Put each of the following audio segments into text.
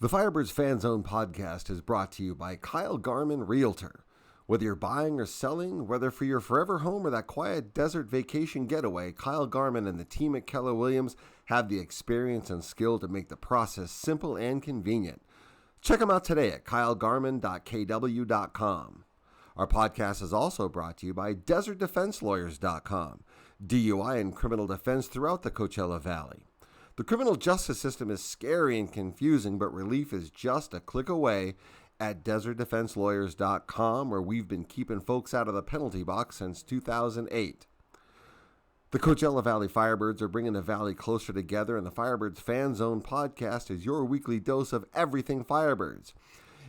The Firebirds Fan Zone podcast is brought to you by Kyle Garman Realtor. Whether you're buying or selling, whether for your forever home or that quiet desert vacation getaway, Kyle Garman and the team at Keller Williams have the experience and skill to make the process simple and convenient. Check them out today at kylegarman.kw.com. Our podcast is also brought to you by DesertDefenseLawyers.com, DUI and criminal defense throughout the Coachella Valley. The criminal justice system is scary and confusing, but relief is just a click away at DesertDefenseLawyers.com, where we've been keeping folks out of the penalty box since 2008. The Coachella Valley Firebirds are bringing the Valley closer together, and the Firebirds Fan Zone podcast is your weekly dose of everything Firebirds.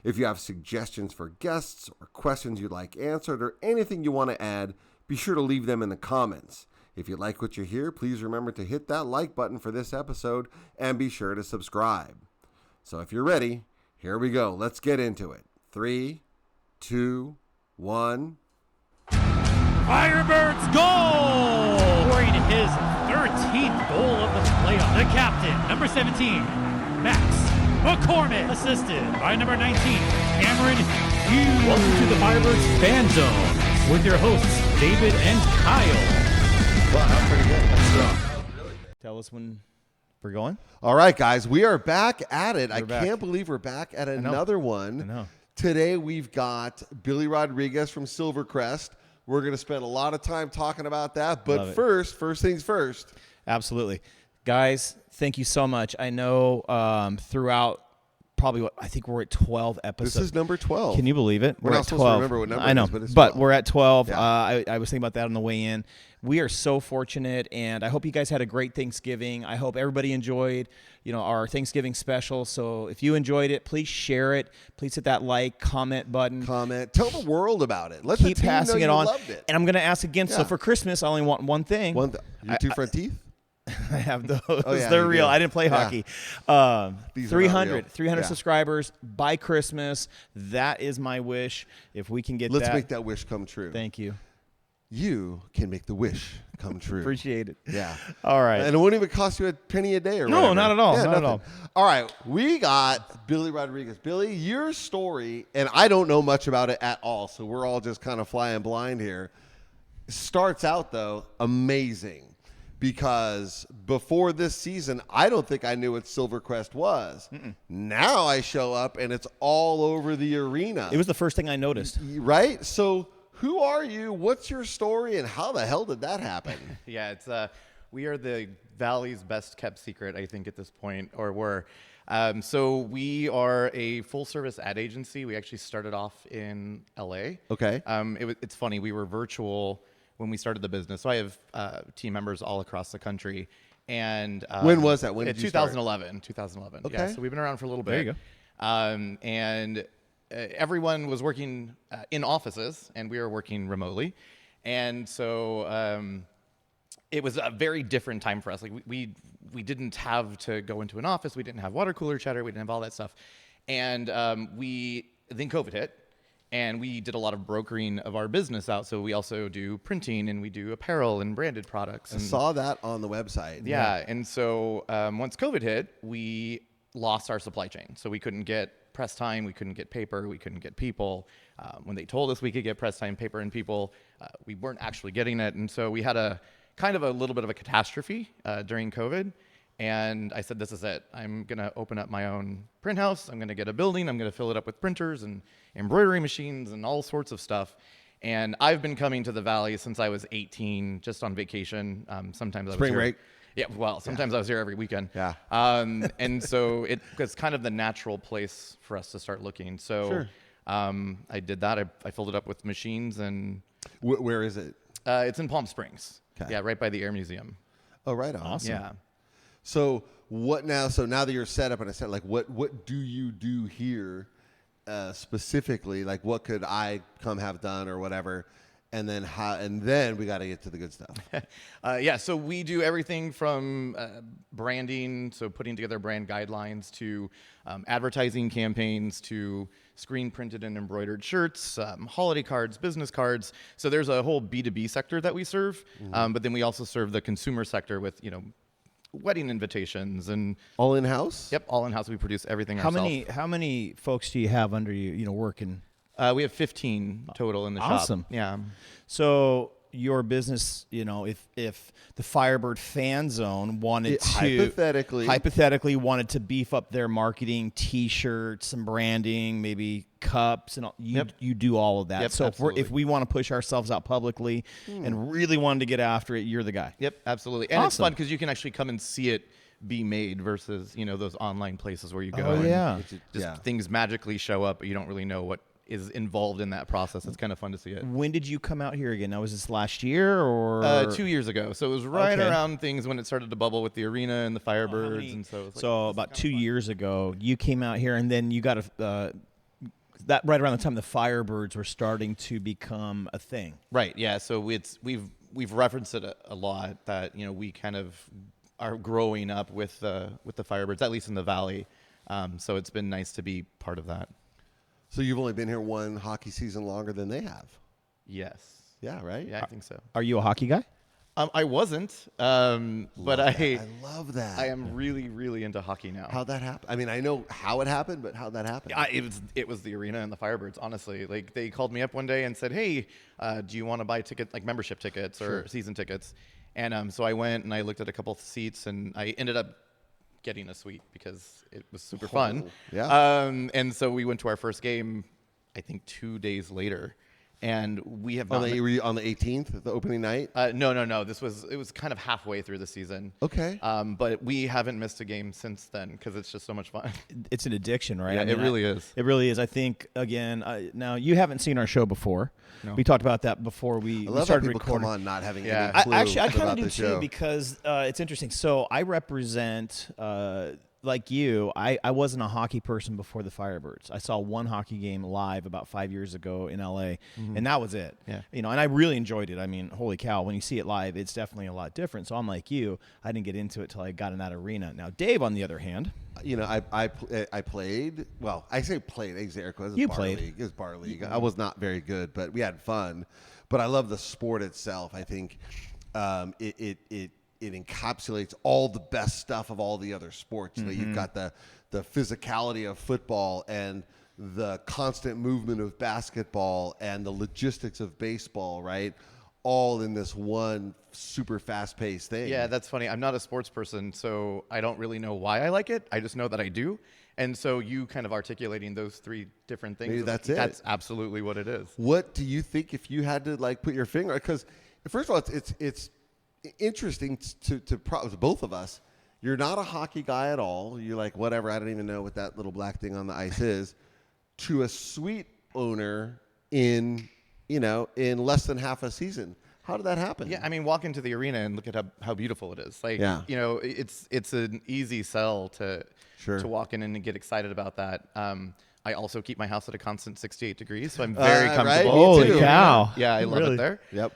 If you have suggestions for guests or questions you'd like answered or anything you want to add, be sure to leave them in the comments. If you like what you hear, please remember to hit that like button for this episode and be sure to subscribe. So if you're ready, here we go. Let's get into it. 3, 2, 1. Firebirds goal! Scoring his 13th goal of the playoff. The captain, number 17, Max McCormick, assisted by number 19, Cameron Hughes. Welcome to the Firebirds Fan Zone with your hosts, David and Kyle. Wow, that's pretty good. Tell us when we're going. All right, guys, we are back at it. We're back. Can't believe we're back at another one. I know. Today we've got Billy Rodriguez from Silvercrest. We're going to spend a lot of time talking about that. But first things first. Absolutely. Guys, thank you so much. I know throughout probably I think we're at 12 episodes. This is number 12. Can you believe it? We're not at supposed 12. to remember what number I know, it is, but it's 12. we're at 12. Yeah. I was thinking about that on the way in. We are so fortunate, and I hope you guys had a great Thanksgiving. I hope everybody enjoyed, our Thanksgiving special. So if you enjoyed it, please share it. Please hit that like, comment button. Tell the world about it. Let's Keep passing it on. Loved it. And I'm going to ask again. Yeah. So for Christmas, I only want one thing. Your two front teeth? I have those. Oh, yeah, they're real. do. I didn't play hockey. These are not real. 300 Yeah. subscribers by Christmas. That is my wish. If we can get Let's that. make that wish come true. Thank you. You can make the wish come true. Appreciate it. Yeah. All right. And it won't even cost you a penny a day or No, whatever. not at all. Yeah, Not at nothing. all. All right. We got Billy Rodriguez. Billy, your story, and I don't know much about it at all, so we're all just kind of flying blind here. Starts out, though, amazing. Because before this season, I don't think I knew what Silvercrest was. Now I show up, and it's all over the arena. It was the first thing I noticed. Right? So who are you? What's your story? And how the hell did that happen? Yeah, it's we are the Valley's best kept secret, I think, at this point, or were. So we are a full service ad agency. We actually started off in LA. Okay. It's funny. We were virtual when we started the business. So I have team members all across the country. And when was that? When did you start? 2011. Okay. Yeah, so we've been around for a little bit. There you go. And everyone was working in offices, and we were working remotely. And so it was a very different time for us. Like we didn't have to go into an office. We didn't have water cooler chatter. We didn't have all that stuff. And then COVID hit. And we did a lot of brokering of our business out. So we also do printing, and we do apparel and branded products. I saw that on the website. Yeah. And so once COVID hit, we lost our supply chain. So we couldn't get press time. We couldn't get paper. We couldn't get people. When they told us we could get press time, paper, and people, we weren't actually getting it. And so we had a kind of a little bit of a catastrophe during COVID. And I said, this is it. I'm going to open up my own print house. I'm going to get a building. I'm going to fill it up with printers and embroidery machines and all sorts of stuff. And I've been coming to the Valley since I was 18, just on vacation. Sometimes I was Spring here. break. Yeah, well, sometimes I was here every weekend. Yeah. And so it was kind of the natural place for us to start looking. So Sure. I did that. I filled it up with machines, and Where is it? it's in Palm Springs. Okay. Yeah, right by the Air Museum. Oh, right on. Awesome. Yeah. So what now? So now that you're set up, and I said, like, what do you do here specifically? Like, what could I come have done or whatever? And then then we got to get to the good stuff. Yeah, so we do everything from branding, so putting together brand guidelines, to advertising campaigns, to screen printed and embroidered shirts, holiday cards, business cards. So there's a whole B2B sector that we serve, but then we also serve the consumer sector with, wedding invitations and All in-house? yep, all in house. We produce everything ourselves. How many folks do you have under you? You know, working. We have 15 total in the shop. Awesome. Yeah. So your business, you know, if the Firebird fan zone wanted to hypothetically wanted to beef up their marketing, T-shirts, some branding, maybe cups, and all, you do all of that. Yep, so absolutely. if we want to push ourselves out publicly and really wanted to get after it, you're the guy. Yep, absolutely. And it's Awesome. fun because you can actually come and see it be made versus, you know, those online places where you go Oh, and yeah. just things magically show up, but you don't really know what is involved in that process. It's kind of fun to see it. When did you come out here again? Now, was this last year or 2 years ago. So it was right Okay. around things when it started to bubble with the arena and the Firebirds. And so it was like, So about 2 years ago, you came out here, and then you got that right around the time the Firebirds were starting to become a thing. right. Yeah. So we've referenced it a lot that, you know, we kind of are growing up with the Firebirds, at least in the Valley. So it's been nice to be part of that. So you've only been here one hockey season longer than they have. Yes. Yeah, right? Yeah, I think so. Are you a hockey guy? I wasn't, but I love that. I am really, really into hockey now. How'd that happen? I mean, I know how it happened, but how'd that happen? It was the arena and the Firebirds, honestly. Like, they called me up one day and said, hey, do you want to buy tickets, like membership tickets or season tickets? And so I went and I looked at a couple of seats, and I ended up getting a suite because it was super fun. Yeah. And so we went to our first game, I think 2 days later. And we have on not the 18th, the opening night? No. It was kind of halfway through the season. Okay. But we haven't missed a game since then because it's just so much fun. It's an addiction, right? Yeah, it really is. It really is. I think, again, now you haven't seen our show before. No. We talked about that before we I love started how people recording. come on not having Yeah. any clue I kind about of do the too show. because it's interesting. So I represent, like you, I wasn't a hockey person before the Firebirds. I saw one hockey game live about 5 years ago in LA, and that was it. Yeah. You know, and I really enjoyed it. I mean, holy cow, when you see it live, it's definitely a lot different. So I'm like you, I didn't get into it till I got in that arena. Now, Dave, on the other hand, You know, I played. Well, I say played. You played. League. It was bar league. I was not very good, but we had fun. But I love the sport itself. I think it encapsulates all the best stuff of all the other sports. You know, you've got the physicality of football and the constant movement of basketball and the logistics of baseball, right? All in this one super fast-paced thing. Yeah, that's funny. I'm not a sports person, so I don't really know why I like it. I just know that I do. And so you kind of articulating those three different things. Maybe that's it. That's absolutely what it is. What do you think if you had to like put your finger? Because first of all, it's interesting to both of us. You're not a hockey guy at all. You're like, whatever. I don't even know what that little black thing on the ice is. To a suite owner in less than half a season. How did that happen? Yeah, I mean, walk into the arena and look at how beautiful it is. Like, Yeah. you know, it's an easy sell to Sure. walk in and get excited about that. I also keep my house at a constant 68 degrees, so I'm very comfortable. right? Me holy too. cow! Yeah, I love Really? it there. Yep.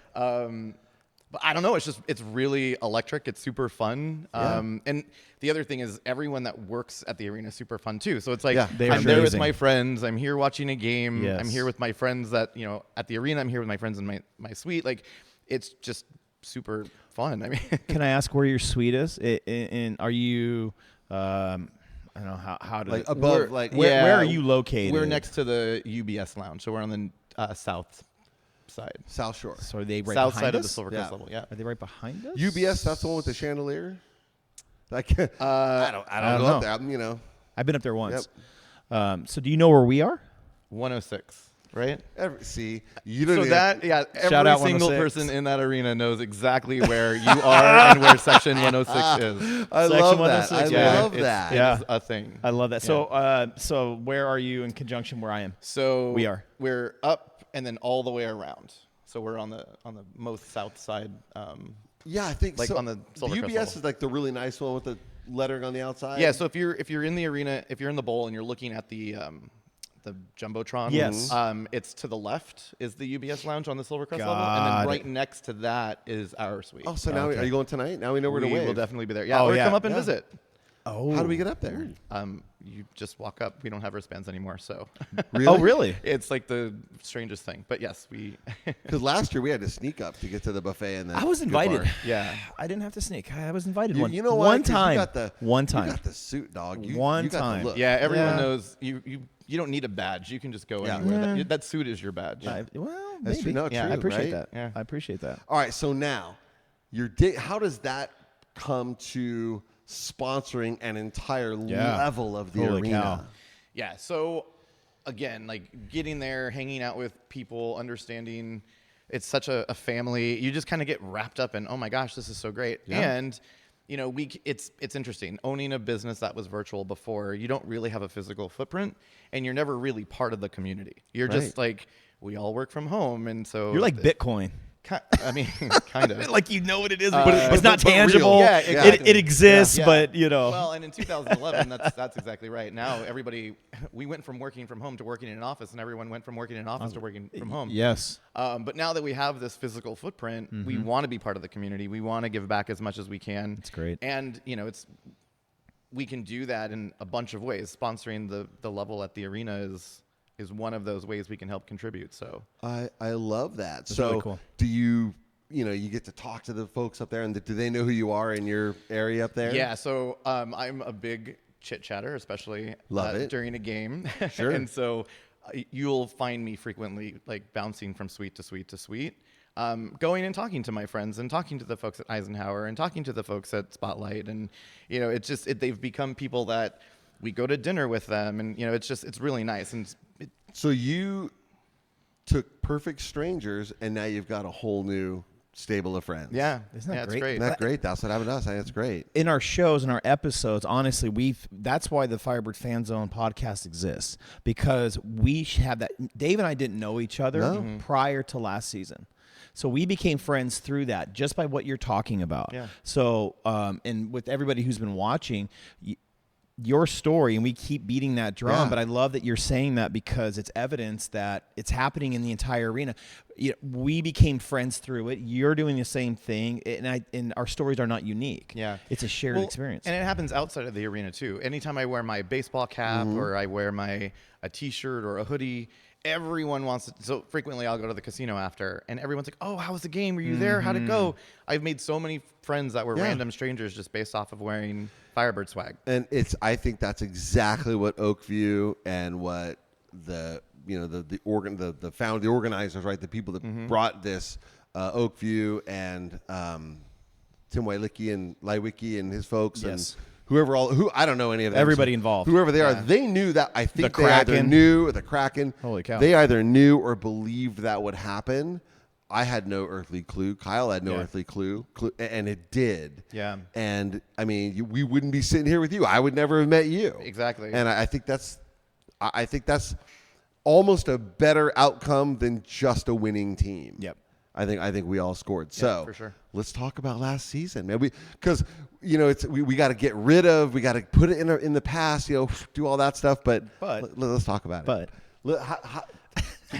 But I don't know. It's really electric. It's super fun. And the other thing is everyone that works at the arena is super fun too. So it's like, Yeah, they're I'm there with amazing. my friends. I'm here watching a game. Yes. I'm here with my friends that, you know, at the arena. I'm here with my friends in my suite. Like, it's just super fun. I mean, Can I ask where your suite is? And are you? I don't know how to Like above, like where are you located? We're next to the UBS lounge. So we're on the south side. South Shore. So are they right South behind side of us? the Silvercrest Yeah. level. Yeah. Are they right behind us? UBS, that's the one with the chandelier. Like, I don't don't go know. up there. You know, I've been up there once. So do you know where we are? 106. Right? see, you don't. So even- that, yeah, Shout every out single 106. person in that arena knows exactly where you are and where Section 106 is. I Section love that. 106, I love it's- that. Yeah. It's a thing. I love that. So where are you in conjunction where I am? So We are. We're up and then all the way around. So we're on the most south side. Yeah, I think Like so. on the Silvercrest UBS level. is like the really nice one with the lettering on the outside. Yeah. So if you're in the arena, if you're in the bowl and you're looking at the jumbotron, Yes. it's to the left is the UBS lounge on the Silvercrest level, Got and then it. right next to that is our suite. Oh, so now Okay. are you going tonight? Now we know where we to wave. will definitely be there. Yeah, Oh, or yeah. come up and Yeah. visit. Oh. How do we get up there? You just walk up. We don't have wristbands anymore, so. Really? Oh, really? It's like the strangest thing, but yes, we. Because last year we had to sneak up to get to the buffet and I was invited. Yeah. I didn't have to sneak. I was invited You know why? one 'Cause time. You got the, one time. You got the suit, dog. You One got the time. look. Yeah, everyone Yeah. knows you don't need a badge. You can just go Yeah. anywhere. Yeah. That suit is your badge. Well, That's maybe. true. No, yeah, true, I appreciate right? that. Yeah. I appreciate that. All right, so now how does that come to sponsoring an entire level of the Holy arena? cow. Yeah. So again, like getting there, hanging out with people, understanding it's such a family. You just kind of get wrapped up in, oh my gosh, this is so great. Yeah. And it's interesting owning a business that was virtual before. You don't really have a physical footprint, and you're never really part of the community. You're just like, we all work from home, and so You're like Bitcoin. I mean, kind of. Like you know what it is, But it's not but real. tangible. Yeah, exactly. It exists, Yeah. but you know. Well, and in 2011, that's exactly right. Now we went from working from home to working in an office, and everyone went from working in an office to working from home. Yes. But now that we have this physical footprint, we want to be part of the community. We want to give back as much as we can. That's great. And we can do that in a bunch of ways. Sponsoring the level at the arena is one of those ways we can help contribute. So I love that. That's so really cool. do you get to talk to the folks up there, and do they know who you are in your area up there? yeah, so I'm a big chit chatter, especially Love it. during a game. Sure. And so you'll find me frequently like bouncing from suite to suite to suite, going and talking to my friends and talking to the folks at Eisenhower and talking to the folks at Spotlight. And, they've become people that we go to dinner with them, and, it's really nice. And So you took perfect strangers, and now you've got a whole new stable of friends. yeah, Isn't that it's great? great. Isn't that great? That's what happened to us. I think that's great. In our shows and our episodes, honestly, that's why the Firebird Fan Zone podcast exists, because we have that. Dave and I didn't know each other prior to last season. So we became friends through that, just by what you're talking about. Yeah. So, and with everybody who's been watching, your story, and we keep beating that drum, Yeah. but I love that you're saying that, because it's evidence that it's happening in the entire arena. We became friends through it. You're doing the same thing, and our stories are not unique. Yeah. It's a shared experience. And it happens outside of the arena too. Anytime I wear my baseball cap or I wear a t-shirt or a hoodie, everyone wants to. So frequently I'll go to the casino after, and everyone's like, oh, how was the game? Were you there? How'd it go? I've made so many friends that were random strangers just based off of wearing Firebird swag. And I think that's exactly what Oakview and what the organizers, right? The people that brought this, Oakview and Tim Wielicki and Leiwicki and his folks, Yes. and who I don't know any of them. Everybody involved. Whoever they are, they knew that. I think The they either Kraken. knew the Kraken. Holy cow. They either knew or believed that would happen. I had no earthly clue. Kyle had no Yeah. earthly clue, and it did. Yeah. And I mean, we wouldn't be sitting here with you. I would never have met you. Exactly. And I think that's almost a better outcome than just a winning team. Yep. I think we all scored. So for sure. let's talk about last season, man. Because we got to get rid of, we got to put it in the past, do all that stuff. But let's talk about it.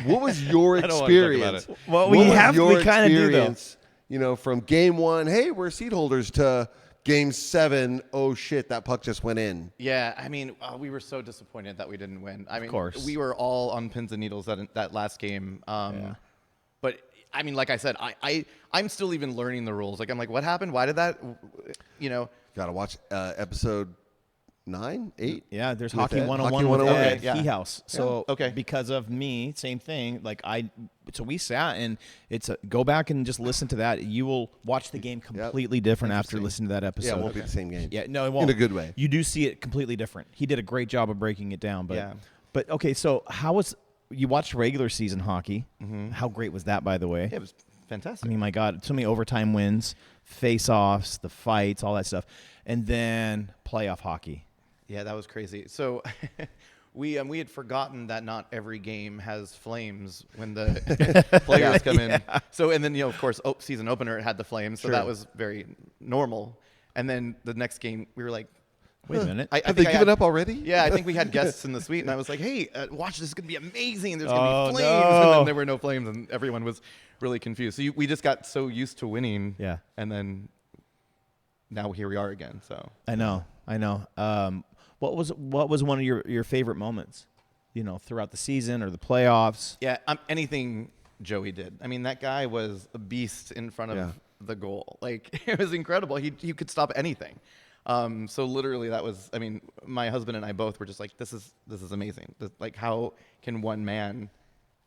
What was your I don't wanna talk about experience? it. Well, What we was have- your we kinda do, though. experience, from game 1, hey, we're seat holders, to game 7, oh shit, that puck just went in. Yeah, I mean, we were so disappointed that we didn't win. I mean, course. we were all on pins and needles that last game. But I mean, like I said, I'm still even learning the rules. Like, I'm like, what happened? Why did that? Got to watch episode 9, 8. Yeah, there's With Hockey Ed. 101 Hockey with 101. Ed Yeah. Key House. So Okay. because of me, same thing. Like so we sat, and go back and just listen to that. You will watch the game completely different after listening to that episode. Yeah, it won't be the same game. Yeah, no, it won't. In a good way. You do see it completely different. He did a great job of breaking it down. But Yeah. But okay, so you watched regular season hockey? How great was that, by the way? It was fantastic. I mean, my God, so many overtime wins, face-offs, the fights, all that stuff, and then playoff hockey. Yeah, that was crazy. So we had forgotten that not every game has flames when the players come in. So, and then, of course, season opener, it had the flames. So that was very normal. And then the next game, we were like, Wait a minute. Have they given up already? yeah, I think we had guests in the suite, and I was like, hey, watch, this is going to be amazing. There's going to Oh, be flames. no. And then there were no flames, and everyone was really confused. So we just got so used to winning. Yeah. And then now here we are again. So I know. I know. What was one of your favorite moments, throughout the season or the playoffs? Yeah, anything Joey did. I mean, that guy was a beast in front of the goal. Like, it was incredible. He could stop anything. So literally that was, I mean, my husband and I both were just like, this is amazing. Like, how can one man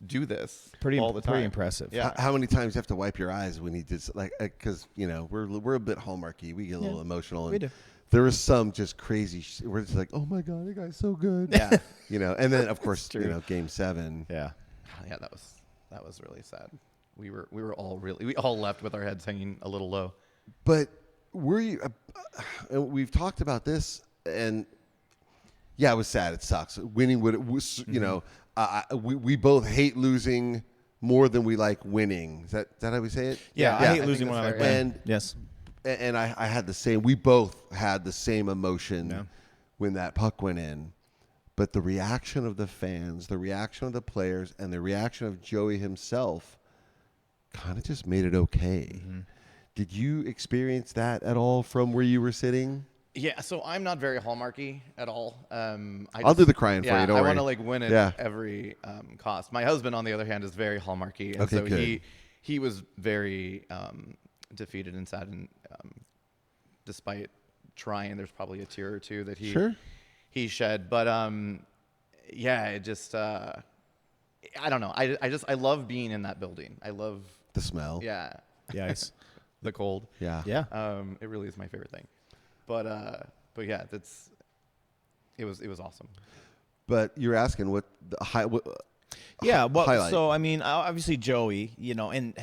do this all the time? Pretty impressive. Yeah. How many times you have to wipe your eyes when he did, like, because, we're a bit hallmarky. We get a little emotional. And we do. There was some just crazy, where it's like, oh my God, that guy's so good. Yeah. And then of course, game 7. Yeah. Yeah, that was really sad. We all left with our heads hanging a little low. But were you, we've talked about this, and yeah, it was sad. It sucks. Winning was, we both hate losing more than we like winning. Is that how we say it? Yeah, I hate losing when I like winning. And yes. And I had the same. We both had the same emotion when that puck went in. But the reaction of the fans, the reaction of the players, and the reaction of Joey himself kind of just made it okay. Mm-hmm. Did you experience that at all from where you were sitting? Yeah, so I'm not very hallmarky at all. I'll do the crying for you. Don't worry. I want to win at every cost. My husband, on the other hand, is very hallmarky, and so good. he was very defeated and sad, and despite trying, there's probably a tear or two that he shed. But it just I don't know. I love being in that building. I love the smell. Yeah. The ice. The cold. Yeah. It really is my favorite thing. But yeah, it was awesome. But you're asking what the highlight. So I mean, obviously Joey, and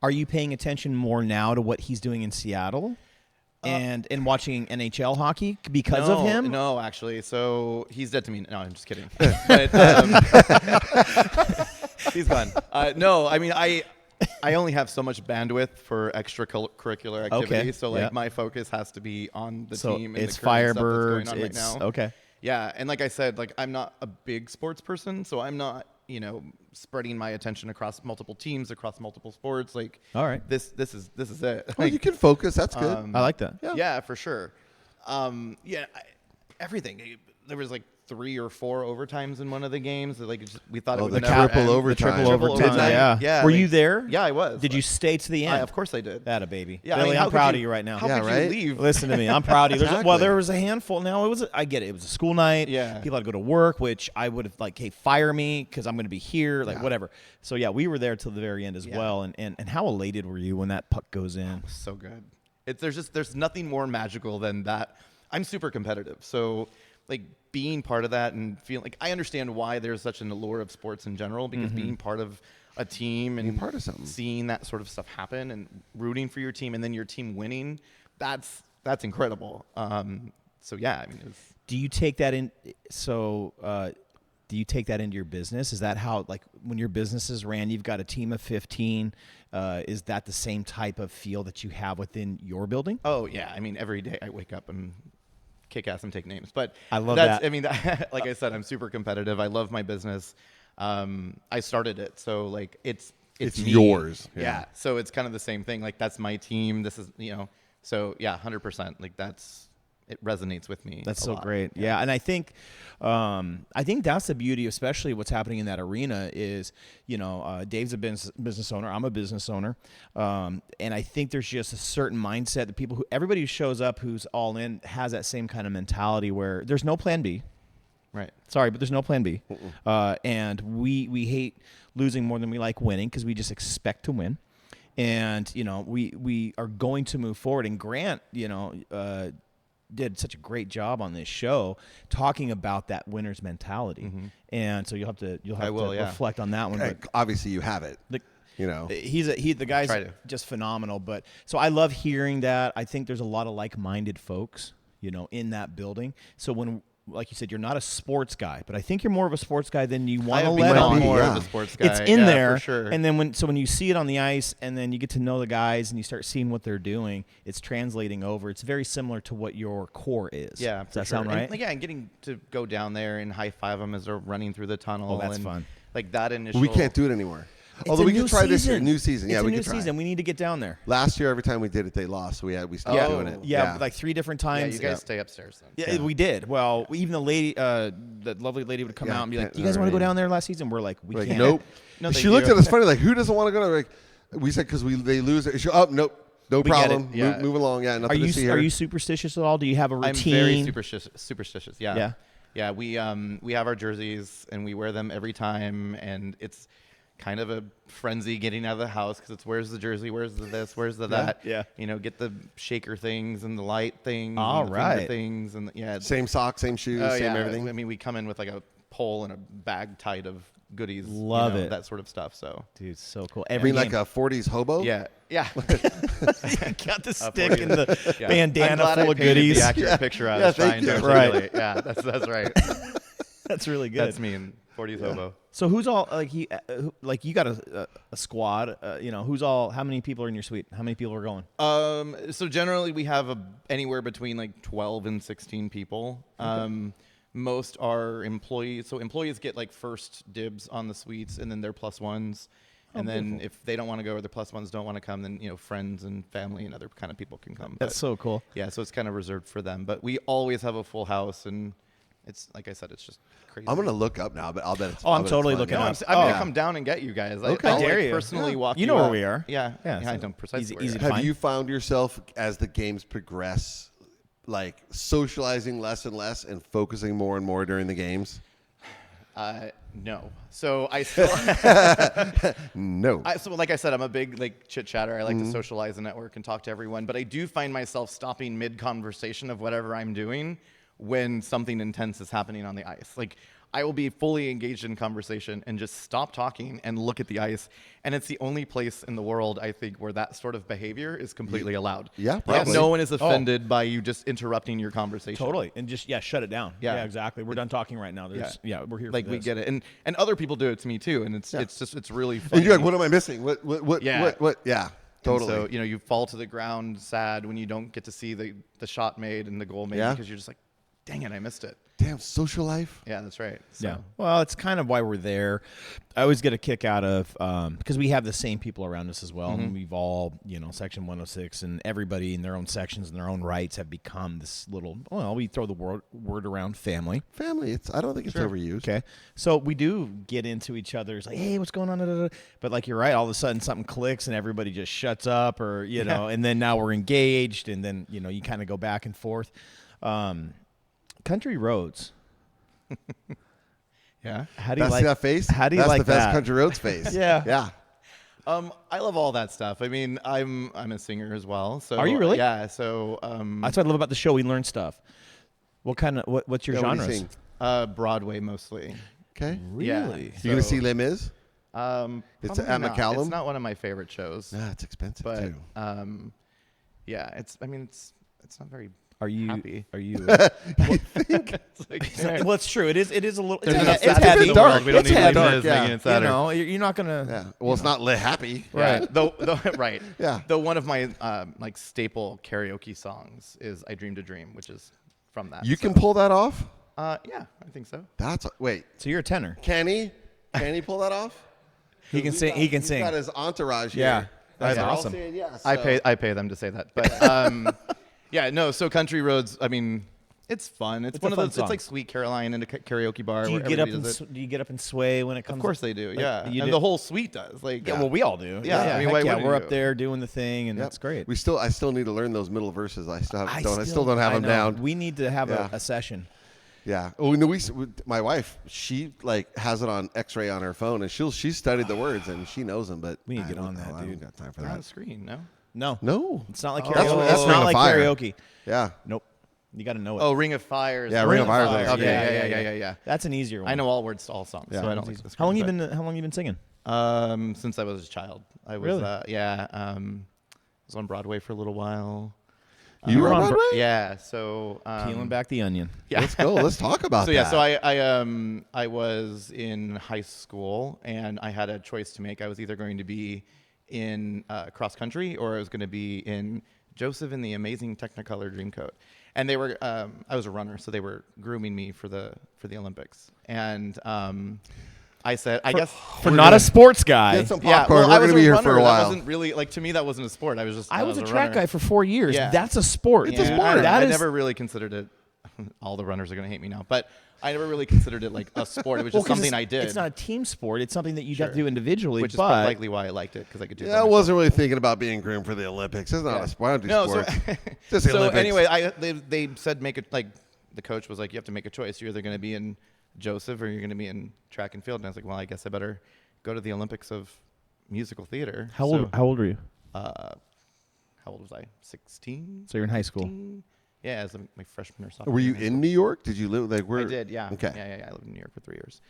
are you paying attention more now to what he's doing in Seattle? And watching NHL hockey because of him? No, actually. So he's dead to me. No, I'm just kidding. But, he's gone. No, I mean, I only have so much bandwidth for extracurricular activity. Okay. So my focus has to be on the team and it's the current Firebirds. stuff that's going on right now. Okay. Yeah, and like I said, I'm not a big sports person, so I'm not spreading my attention across multiple teams, across multiple sports. All right, this is it. Well, you can focus. That's good. I like that. Yeah, for sure. Everything. There was 3 or 4 overtimes in one of the games. We thought it was the triple overtime. Yeah. Were you there? Yeah, I was. Did you stay to the end? Of course I did. That a baby. Yeah, Billy, I'm proud of you right now. How could you leave? Listen to me. I'm proud of you. Exactly. There was a handful. Now I get it. It was a school night. Yeah. People had to go to work, which I would have hey, fire me because I'm going to be here. Whatever. So yeah, we were there till the very end as well. And how elated were you when that puck goes in? So good. There's nothing more magical than that. I'm super competitive, so being part of that and feeling I understand why there's such an allure of sports in general, because being part of a team and being part of something, seeing that sort of stuff happen and rooting for your team and then your team winning, that's incredible. So yeah, I mean, do you take that in? So do you take that into your business? Is that how when your business is ran, you've got a team of 15? Is that the same type of feel that you have within your building? Oh yeah, I mean, every day I wake up and kick ass and take names, but I love that. I mean, like I said, I'm super competitive. I love my business. I started it, so it's me. Yours. Yeah. So it's kind of the same thing. That's my team. This is So yeah, 100%. It resonates with me. That's so lot. great. Yeah, and I think that's the beauty, especially what's happening in that arena is, Dave's a business owner. I'm a business owner. And I think there's just a certain mindset that everybody who shows up who's all in has that same kind of mentality where there's no plan B. Right. Sorry, but there's no plan B. And we hate losing more than we like winning because we just expect to win. And, we are going to move forward. And Grant, did such a great job on this show talking about that winner's mentality. And so you'll have to reflect on that one. But obviously you have it. The guy's just phenomenal. But so I love hearing that. I think there's a lot of like-minded folks, in that building. So when, like you said, you're not a sports guy, but I think you're more of a sports guy than you want to let on. More of a sports guy. It's in there, for sure. And then when you see it on the ice, and then you get to know the guys, and you start seeing what they're doing, it's translating over. It's very similar to what your core is. Yeah, does that sound right? And getting to go down there and high five them as they're running through the tunnel. Oh, that's fun. That initial. We can't do it anymore. Although we new could try this year. season. New season. Yeah, It's we a new could try. season. We need to get down there. Last year, every time we did it, they lost. So we stopped doing it. Yeah, like 3 different Yeah, times. you guys stay upstairs then. Yeah, we did. Well, even the lady, the lovely lady would come Yeah, out and be like, can't- "Do you guys want to go right. down there last season?" We're like, "We Like, can't." nope. No, She they looked do. at us funny, like, who doesn't want to go to? Like, we said because they lose. She, oh, nope, no We get problem. it. Yeah. Move along. Yeah, Are nothing to see here. you superstitious at all? Do you have a routine? I'm very superstitious. Yeah. Yeah. Yeah. We have our jerseys and we wear them every time, and it's kind of a frenzy getting out of the house because it's where's the jersey, where's the this, where's the that. Yeah. You know, get the shaker things and the light things, All and the finger right. things, and Same socks, same shoes, Oh, same yeah. everything. I mean, we come in with like a pole and a bag tight of goodies. Love it. That sort of stuff. So Dude, so cool. I Every mean, like game. a 40s hobo. yeah. got the stick 40. and the Yeah. bandana I'm glad full I of painted goodies. The accurate picture I Yeah, was thank trying you. to Right. articulate. Yeah, that's right. That's really good. That's me in 40s hobo. So who's all like you got a squad? Who's all? How many people are in your suite? How many people are going? So generally we have anywhere between like 12 and 16 people. Most are employees. So employees get like first dibs on the suites, and then they're plus ones. And then if they don't want to go or the plus ones don't want to come, then friends and family and other kind of people can come. That's so cool. Yeah, so it's kind of reserved for them. But we always have a full house, and it's like I said, it's just crazy. I'm gonna look up now, but I'll bet it's. Oh, I'm I'll bet totally it's fun. looking No, up. I'm gonna Oh. come down and get you guys. Okay. I'll Dare like, you. personally Yeah. walk You know up. where we are. Yeah, Yeah, I so know precisely easy- where you easy are. to Have Fine. you found yourself as the games progress, like socializing less and less and focusing more and more during the games? No. So I still. No. So like I said, I'm a big like chit chatter. I like Mm-hmm. to socialize and network and talk to everyone. But I do find myself stopping mid conversation of whatever I'm doing when something intense is happening on the ice. Like I will be fully engaged in conversation and just stop talking and look at the ice. And it's the only place in the world, I think, where that sort of behavior is completely allowed. Yeah, Like, probably. no one is offended by you just interrupting your conversation. Totally, and just shut it down. Yeah. Exactly. We're done talking right now. We're here. Like for we this. get it, and other people do it to me too, and it's really fun. And you're like, what am I missing? What? Yeah. What? Yeah. Totally. And so you fall to the ground sad when you don't get to see the shot made and the goal made Yeah. because you're just like, dang it, I missed it. Damn, social life. Yeah, that's right. So, Yeah. Well, it's kind of why we're there. I always get a kick out of because we have the same people around us as well, and we've all Section 106, and everybody in their own sections and their own rights have become this little. Well, we throw the word around family. Family. I don't think it's overused. Okay, so we do get into each other's like, hey, what's going on? Da, da, da. But like you're right, all of a sudden something clicks and everybody just shuts up, or and then now we're engaged, and then you kind of go back and forth. Country roads. Yeah. How do you That's like that face. How do you That's like the best that? country roads face. Yeah. Yeah. I love all that stuff. I mean, I'm a singer as well. So Are you really? Yeah. So That's what I love about the show. We learn stuff. What kind of what's your Yeah, what do you genres? sing? Broadway mostly. Okay. Yeah. Really? You gonna So, see Les Mis? It's at McCallum? It's not one of my favorite shows. Nah, it's expensive But too. yeah, it's not very. Are you? Happy. Are you? It's like, Well, it's true. It is. It is a little. There's It's, enough it's sadness heavy. in the world. We don't It's need heavy. Les Mis making it sadder. You're not gonna. Yeah. Well, it's not lit happy. Yeah. Though, right. Yeah. Though one of my like staple karaoke songs is "I Dreamed a Dream," which is from that. You can pull that off. Yeah, I think so. Wait. So you're a tenor. Can he? Can he pull that off? He can sing. He can He's sing. got his entourage here. Yeah. That's They're all awesome. saying yes, I so- pay them to say that, but yeah, no. So Country Roads. I mean, it's fun. It's It's one a of fun those. song. It's like Sweet Caroline in a karaoke bar. Do you where get up everybody and does it. do you get up and sway when it comes? Of course they do. Yeah, you and do- the whole suite does. Like, Yeah, well, we all do. Yeah, I mean, heck why yeah, wouldn't we're you? up there doing the thing, and Yep. that's great. I still need to learn those middle verses. I still don't have I them know. down. We need to have Yeah. a session. Yeah. Oh no, my wife, she like has it on X-ray on her phone, and she studied the words and she knows them. But We need to get I on don't that, know. I dude. haven't got time for they're on that. the screen. No. No, No. it's not like Oh. karaoke. That's It's Ring not of like Fire. karaoke. Yeah. Nope. You got to know it. Oh, Ring of Fire. is Yeah, the Ring one. of Fire is the Okay, one. yeah. That's an easier one. I know all words to all songs, Yeah. so I don't like this. How long you been singing? Since I was a child. I was Really? was on Broadway for a little while. You were on Broadway? Yeah, so Peeling back the onion. Yeah. Let's go. Let's talk about So that. yeah, so I was in high school and I had a choice to make. I was either going to be in cross country or I was going to be in Joseph and the Amazing Technicolor Dreamcoat. And they were I was a runner, so they were grooming me for the Olympics. And I said, I guess. For not a sports guy. Get some Yeah, popcorn. well, We're I going was to be a here runner. for a That while. wasn't really like to me. That wasn't a sport. I was just. I was a track runner. guy for 4 years. Yeah. That's a sport. Yeah, I never really considered it. All the runners are going to hate me now, but I never really considered it like a sport. It was just something I did. It's not a team sport. It's something that you have to do individually. Which is but likely why I liked it, because I could do it. Yeah, I wasn't really thinking about being groomed for the Olympics. It's not a sport. I don't do sports. Just the So Olympics. anyway, they said make it like the coach was like, you have to make a choice. You're either going to be in Joseph or you're going to be in track and field. And I was like, well, I guess I better go to the Olympics of musical theater. How old were you? How old was I? 16. So you're in high school. 16? Yeah, as my freshman or sophomore. Were you in high in school. New York? Did you live like where? I did. Yeah. Okay. Yeah. I lived in New York for 3 years.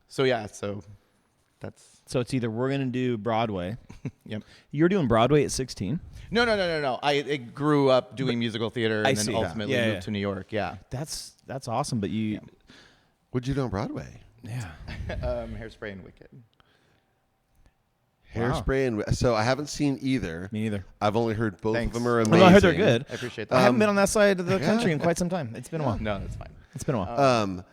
So that's. So it's either we're gonna do Broadway. Yep. You're doing Broadway at 16. No. I grew up doing musical theater I and then see. ultimately Yeah, moved yeah. to New York. Yeah. That's awesome. But you, What'd you do on Broadway? yeah. Hairspray and Wicked. Hairspray and so I haven't seen either. Me neither. I've only heard both Thanks. of them are Oh, amazing. no, I heard they're good. I appreciate I that. haven't been on that side of the country in quite some time. It's been a while. No, that's fine. It's been a while.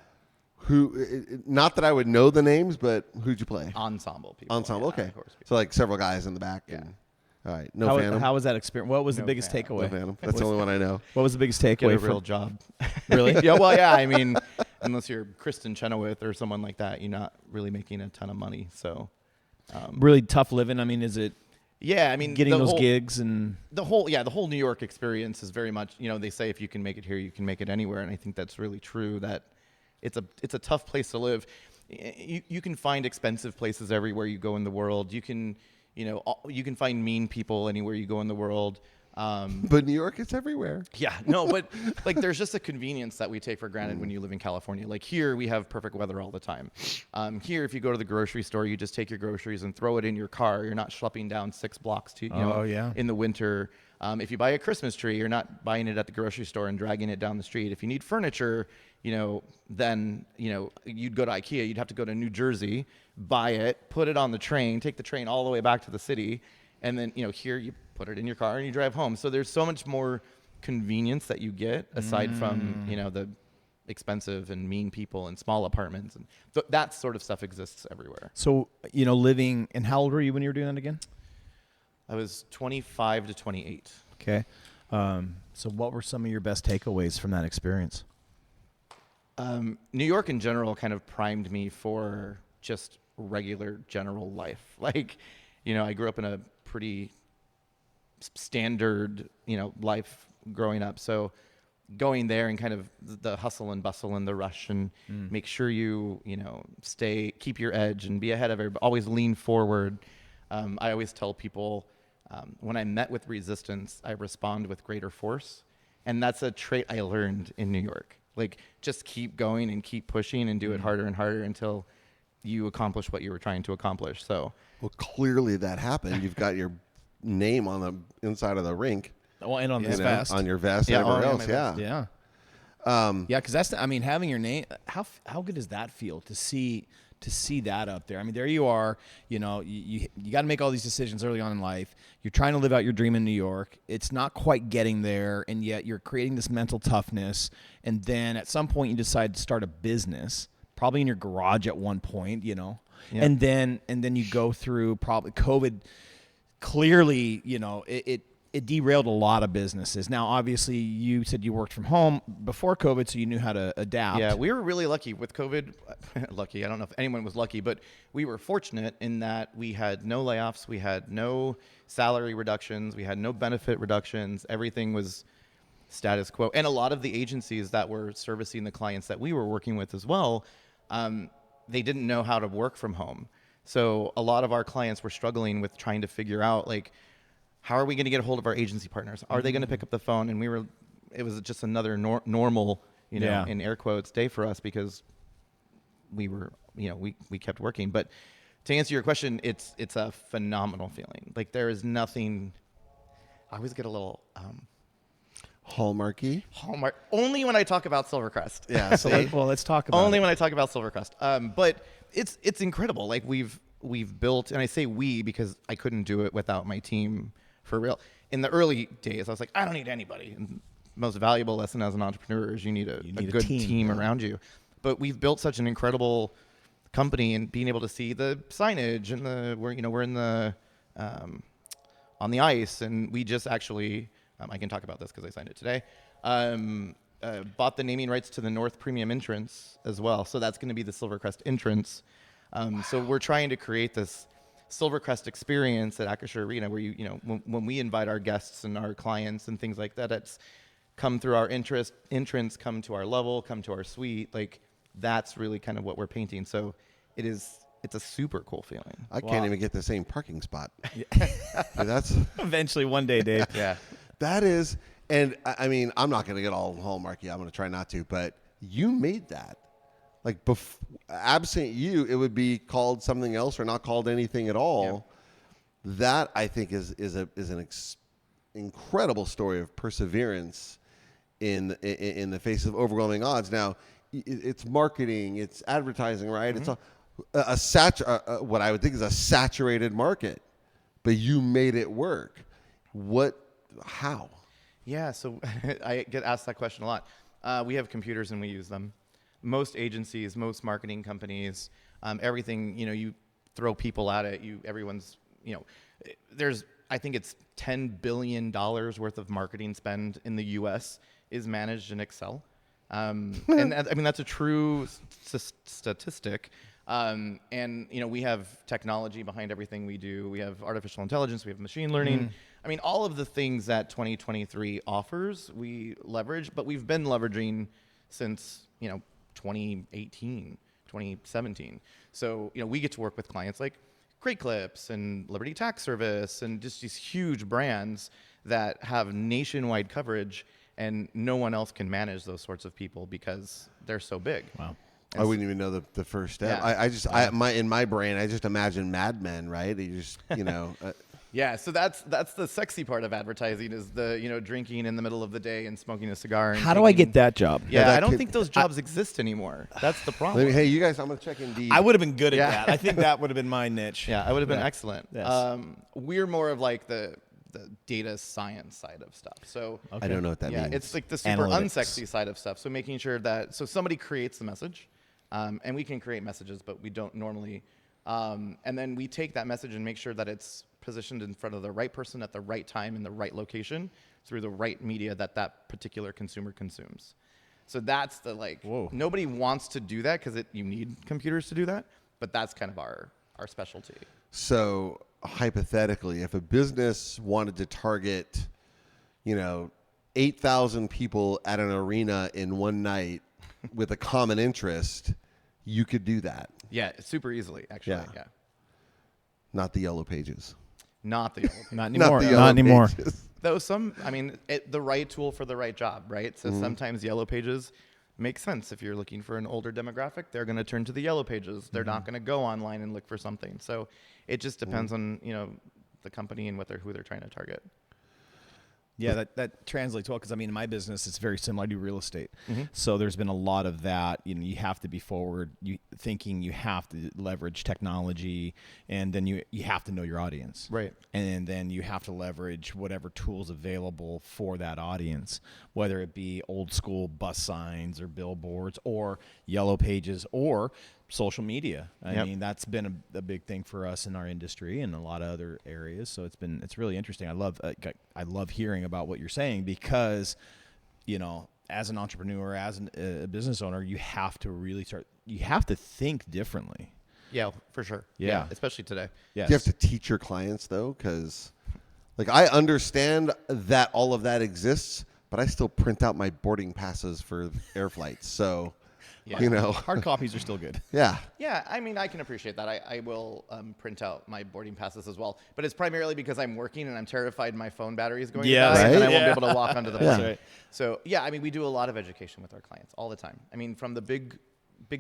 Not that I would know the names, but who'd you play? Ensemble people. Ensemble. Yeah, Okay. of course. So like several guys in the back. Yeah. And, all right. No Phantom. How was that experience? What was the No biggest Phantom. No takeaway? Phantom. That's the only one I know. What was the biggest Get takeaway a real from? job. Really? Yeah. Well, yeah. I mean, unless you're Kristen Chenoweth or someone like that, you're not really making a ton of money. So. Really tough living. I mean, is it Yeah, I mean, getting the those whole, gigs and the whole New York experience is very much, they say if you can make it here, you can make it anywhere, and I think that's really true. That it's a tough place to live. You can find expensive places everywhere you go in the world. You can find mean people anywhere you go in the world. But New York is everywhere. Yeah, no, but like there's just a convenience that we take for granted when you live in California. Like here, we have perfect weather all the time. Here, if you go to the grocery store, you just take your groceries and throw it in your car. You're not schlepping down 6 blocks to in the winter. If you buy a Christmas tree, you're not buying it at the grocery store and dragging it down the street. If you need furniture, then you'd go to IKEA. You'd have to go to New Jersey, buy it, put it on the train, take the train all the way back to the city, and then here you put it in your car and you drive home. So there's so much more convenience that you get aside from the expensive and mean people and small apartments, and that sort of stuff exists everywhere. so living. And how old were you when you were doing that again? I was 25 to 28. Okay. So what were some of your best takeaways from that experience? New York in general kind of primed me for just regular general life. Like, I grew up in a pretty standard, life growing up. So going there and kind of the hustle and bustle and the rush and make sure you keep your edge and be ahead of everybody, always lean forward. I always tell people when I met with resistance, I respond with greater force. And that's a trait I learned in New York. Like, just keep going and keep pushing and do it harder and harder until you accomplish what you were trying to accomplish. So, Well, clearly that happened. You've got your name on the inside of the rink. Well, and on this you know, vest. on your vest Yeah, and everywhere on else. my Yeah. vest. Yeah. Yeah, because having your name. How good does that feel to see that up there? I mean, there you are. You got to make all these decisions early on in life. You're trying to live out your dream in New York. It's not quite getting there, and yet you're creating this mental toughness. And then at some point, you decide to start a business, probably in your garage at one point. Yeah. And then you go through probably COVID. Clearly, it derailed a lot of businesses. Now, obviously, you said you worked from home before COVID, so you knew how to adapt. yeah, we were really lucky with COVID. Lucky, I don't know if anyone was lucky, but we were fortunate in that we had no layoffs, we had no salary reductions, we had no benefit reductions. Everything was status quo. And a lot of the agencies that were servicing the clients that we were working with as well, they didn't know how to work from home. So a lot of our clients were struggling with trying to figure out, like, how are we going to get a hold of our agency partners? Are they going to pick up the phone? And it was just another normal, Yeah. in air quotes, day for us because we were, we kept working. But to answer your question, it's a phenomenal feeling. Like, there is nothing. I always get a little Hallmarky. Hallmark only when I talk about Silvercrest. Yeah. So let's talk about Only it. when I talk about Silvercrest. But it's incredible. Like, we've built, and I say we because I couldn't do it without my team for real. In the early days, I was like, I don't need anybody. And most valuable lesson as an entrepreneur is you need a good team. team around you. But we've built such an incredible company and being able to see the signage and we're in the on the ice, and we just actually I can talk about this because I signed it today. Bought the naming rights to the North Premium entrance as well, so that's going to be the Silvercrest entrance. So we're trying to create this Silvercrest experience at Acrisure Arena, where when we invite our guests and our clients and things like that, it's come through our entrance, come to our level, come to our suite. Like that's really kind of what we're painting. So it's a super cool feeling. I can't even get the same parking spot. That's Eventually one day, Dave. Yeah. that is, and I mean, I'm not going to get all hallmarky. I'm going to try not to, but you made that. Like, absent you, it would be called something else or not called anything at all. Yeah. That, I think, is an incredible story of perseverance in the face of overwhelming odds. Now, it's marketing, it's advertising, right? Mm-hmm. It's what I would think is a saturated market, but you made it work. How? Yeah, so I get asked that question a lot. We have computers and we use them. Most agencies, most marketing companies, everything, you throw people at it. Everyone's, I think it's $10 billion worth of marketing spend in the U.S. is managed in Excel. And that's a true statistic. And we have technology behind everything we do. We have artificial intelligence. We have machine learning. Mm. I mean, all of the things that 2023 offers, we leverage, but we've been leveraging since, 2018, 2017. So, we get to work with clients like Great Clips and Liberty Tax Service and just these huge brands that have nationwide coverage, and no one else can manage those sorts of people because they're so big. Wow. I wouldn't even know the first step. Yeah. In my brain, I just imagine Mad Men, right? You just, Yeah, so that's the sexy part of advertising is the drinking in the middle of the day and smoking a cigar. And how do I get that job? Yeah, I don't think those jobs exist anymore. That's the problem. Hey, you guys, I'm gonna check Indeed. I would have been good at that. I think that would have been my niche. Yeah, I would have been excellent. Yes. We're more of like the data science side of stuff. So I don't know what that means. Yeah, it's like the super unsexy side of stuff. So making sure that somebody creates the message, and we can create messages, but we don't normally. And then we take that message and make sure that it's positioned in front of the right person at the right time in the right location through the right media that particular consumer consumes. So that's nobody wants to do that because you need computers to do that, but that's kind of our specialty. So hypothetically, if a business wanted to target, 8,000 people at an arena in one night with a common interest, you could do that. Yeah, super easily, actually. Yeah. Not the Yellow Pages. Not the Yellow Pages. Not anymore. Not anymore. Though the right tool for the right job, right? So sometimes Yellow Pages make sense. If you're looking for an older demographic, they're going to turn to the Yellow Pages. They're not going to go online and look for something. So it just depends on, the company and who they're trying to target. Yeah, that translates well because, in my business, it's very similar. I do real estate. Mm-hmm. So there's been a lot of that. You have to be forward thinking. You have to leverage technology, and then you have to know your audience. Right. And then you have to leverage whatever tools available for that audience, whether it be old school bus signs or billboards or Yellow Pages or social media. I mean, that's been a big thing for us in our industry and a lot of other areas. So it's really interesting. I love hearing about what you're saying because, as an entrepreneur, as a business owner, you have to think differently. Yeah, for sure. Yeah. Especially today. Yes. Do you have to teach your clients though? Because I understand that all of that exists, but I still print out my boarding passes for air flights. So, hard copies are still good. Yeah. Yeah. I can appreciate that. I will print out my boarding passes as well, but it's primarily because I'm working and I'm terrified my phone battery is going to die and I won't be able to walk onto the plane. Right. So we do a lot of education with our clients all the time. From the big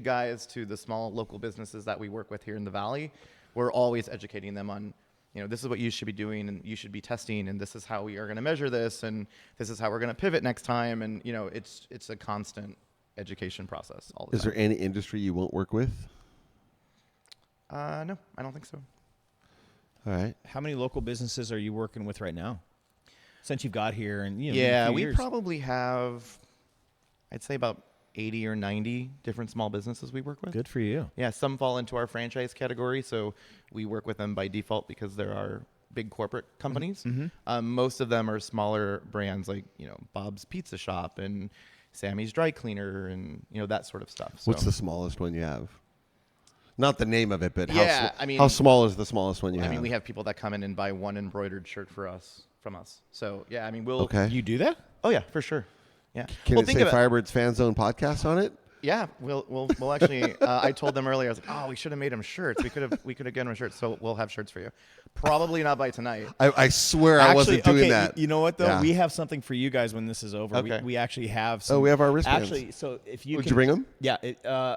guys to the small local businesses that we work with here in the Valley, we're always educating them on, this is what you should be doing and you should be testing and this is how we are going to measure this and this is how we're going to pivot next time. And, it's a constant education process all the time. Is there any industry you won't work with? No, I don't think so. All right. How many local businesses are you working with right now? Since you've got here and we probably have, I'd say about 80 or 90 different small businesses we work with. Good for you. Yeah, some fall into our franchise category, so we work with them by default because there are big corporate companies. Most of them are smaller brands like, Bob's Pizza Shop and Sammy's Dry Cleaner and, that sort of stuff. So. What's the smallest one you have? Not the name of it, but Yeah, how small is the smallest one you have? I mean, we have people that come in and buy one embroidered shirt from us. So, yeah, I mean, we'll... Okay. You do that? Oh, yeah, for sure. Yeah. Can it say Firebirds Fan Zone podcast on it? Yeah, we'll actually. I told them earlier. I was like, "Oh, we should have made them shirts. We could have gotten them shirts. So we'll have shirts for you. Probably not by tonight." I swear I wasn't doing that. You know what though? Yeah. We have something for you guys when this is over. Okay. We actually have. Some, we have our wristbands. Actually, so if you Would you bring them? Yeah,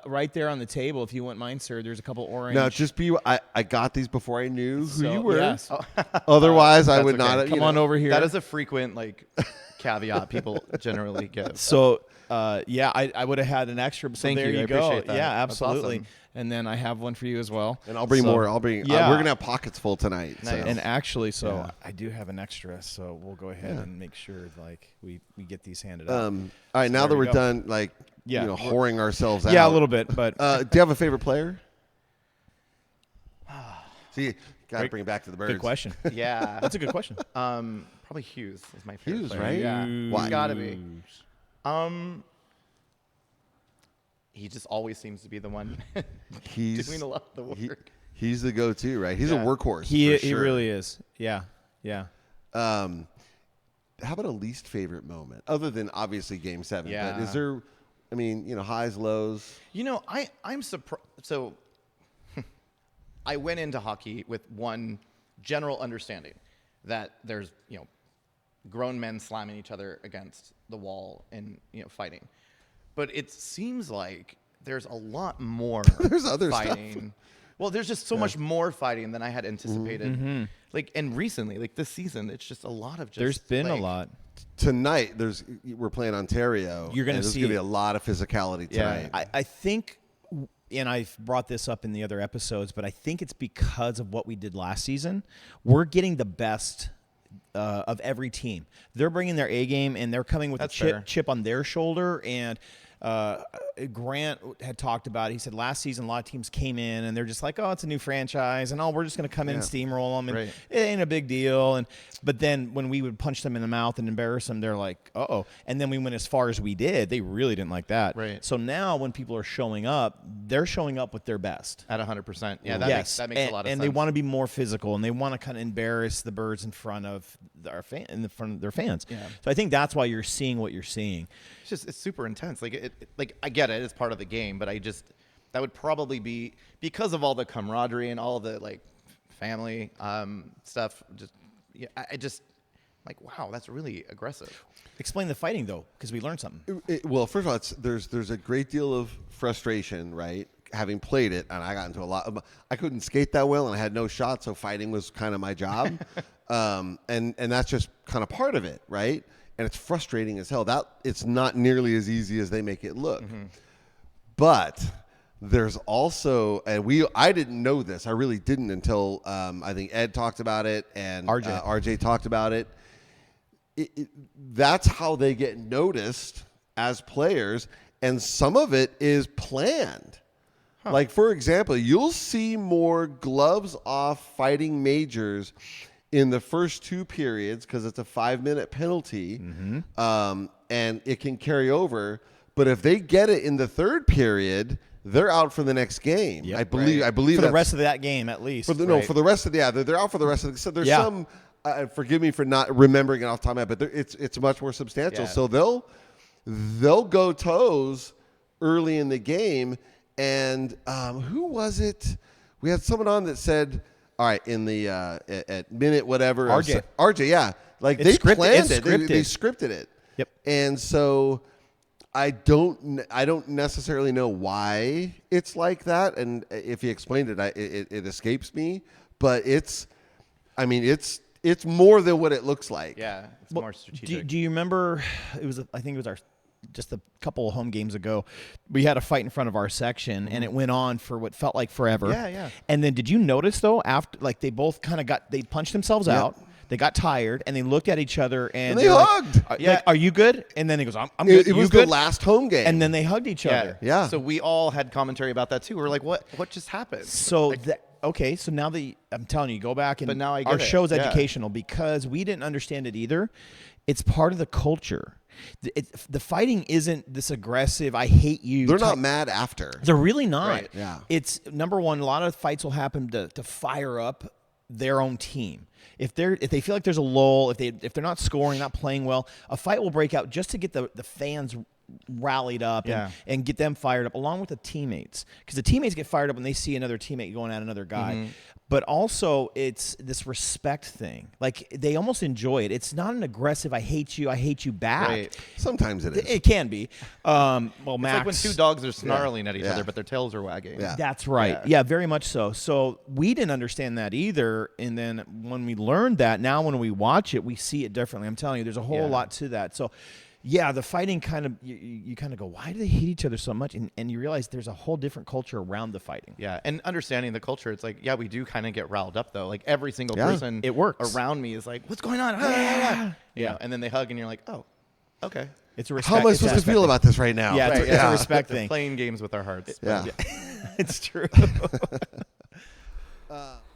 right there on the table. If you wouldn't mind, sir. There's a couple orange. Now, just be. I got these before I knew who you were. Yes. Otherwise, I That's would okay. not. Come on over here. That is a frequent caveat people generally give. So, I would have had an extra. So Thank there you. you I go. appreciate that. Yeah, That's absolutely. awesome. And then I have one for you as well. And I'll bring more. I'll bring. Yeah. We're gonna have pockets full tonight. Nice. So. And actually, Yeah. I do have an extra, so we'll go ahead Yeah. and make sure we get these handed out. All right, now there that we we're go. done, Yeah, whoring ourselves out. Yeah, a little bit, but Do you have a favorite player? See, got to Great- bring it back to the birds. good question. Yeah, That's a good question. probably Hughes is my favorite. Hughes, player. right? Yeah, Why? Gotta be. He just always seems to be the one He's doing a lot of the work. he's the go-to, right? He's a Yeah. workhorse. He for sure. really is. Yeah. How about a least favorite moment, other than obviously Game 7? Yeah. But is there? I mean, highs, lows. I'm surprised. So I went into hockey with one general understanding that there's, grown men slamming each other against the wall and, fighting. But it seems like there's a lot more There's other stuff. fighting. Well, there's just so much more fighting than I had anticipated. And recently, this season, it's just a lot of just. There's been a lot. Tonight, we're playing Ontario. You're gonna and there's see- gonna be a lot of physicality tonight. I think, and I've brought this up in the other episodes, but I think it's because of what we did last season. We're getting the best of every team. They're bringing their A game, and they're coming with That's a fair. chip on their shoulder. And Grant had talked about it. He said last season a lot of teams came in and they're just like, oh, it's a new franchise, and we're just going to come in and steamroll them, and Right. it ain't a big deal. But then when we would punch them in the mouth and embarrass them, they're like, uh-oh. And then we went as far as we did. They really didn't like that. Right. So now when people are showing up, they're showing up with their best. At 100%. Yeah, that Yes, makes a lot of and sense. they want to be more physical, and they want to kind of embarrass the Birds in front of their fans. Yeah. So I think that's why you're seeing what you're seeing. It's super intense. I get it. It's part of the game, but that would probably be because of all the camaraderie and all the family stuff. Wow, that's really aggressive. Explain the fighting though, because we learned something. Well, first of all, there's a great deal of frustration, right? Having played it, and I got into a lot of, I couldn't skate that well, and I had no shot, so fighting was kind of my job. And that's just kind of part of it, right? And it's frustrating as hell. It's not nearly as easy as they make it look. But there's also, and I didn't know this. I really didn't until I think Ed talked about it and RJ talked about it. That's how they get noticed as players, and some of it is planned. Like, for example, you'll see more gloves off fighting majors in the first two periods because it's a 5-minute penalty, and it can carry over. But if they get it in the third period, they're out for the next game. Yep. I believe For the that's- rest of that game, at least. for the rest of the they're out for the rest of the. So there's Yeah. some. Forgive me for not remembering it off the top of my head, but it's much more substantial. Yeah. So they'll go toes early in the game. And who was it? We had someone on that said, "All right, in the at minute whatever." RJ, yeah, It's they scripted. planned It's it. scripted. They scripted it. Yep. And so I don't necessarily know why it's like that. And if he explained it, it escapes me. But it's more than what it looks like. Yeah, it's more strategic. Do you remember? I think it was just a couple of home games ago. We had a fight in front of our section, and it went on for what felt like forever. Yeah. And then, did you notice though? After they both kind of they punched themselves out. They got tired, and they looked at each other, and they they're hugged. Like, are you good? And then he goes, I'm good. It was good? the last home game. And then they hugged each other. Yeah. So we all had commentary about that too. We're like, what just happened? So okay, so now I'm telling you, go back and But now I get our it. show's Yeah. educational because we didn't understand it either. It's part of the culture. The fighting isn't this aggressive, I hate you. They're not mad after. They're really not. Right. Yeah. It's number one, a lot of fights will happen to fire up their own team. If they feel like there's a lull, if they're not scoring, not playing well, a fight will break out just to get the fans rallied up and get them fired up along with the teammates, because the teammates get fired up when they see another teammate going at another guy. But also it's this respect thing. Like they almost enjoy it. It's not an aggressive I hate you back. Right. Sometimes it is. It can be. Well, It's Max, like when two dogs are snarling at each Yeah. other, but their tails are wagging. Yeah. that's right. Yeah, very much so. So we didn't understand that either. And then when we learned that, now when we watch it, we see it differently. I'm telling you, there's a whole lot to that. So yeah, the fighting kind of, you kind of go, why do they hate each other so much? And you realize there's a whole different culture around the fighting. Yeah, and understanding the culture, it's like, yeah, we do kind of get riled up though. Like every single person It works. around me is like, what's going on? Yeah, and then they hug, and you're like, oh, okay. It's a respect. How am I it's a supposed to feel respect about this right now? thing. Yeah, Right, it's a yeah. respect They're thing. playing games with our hearts. Yeah. It's true.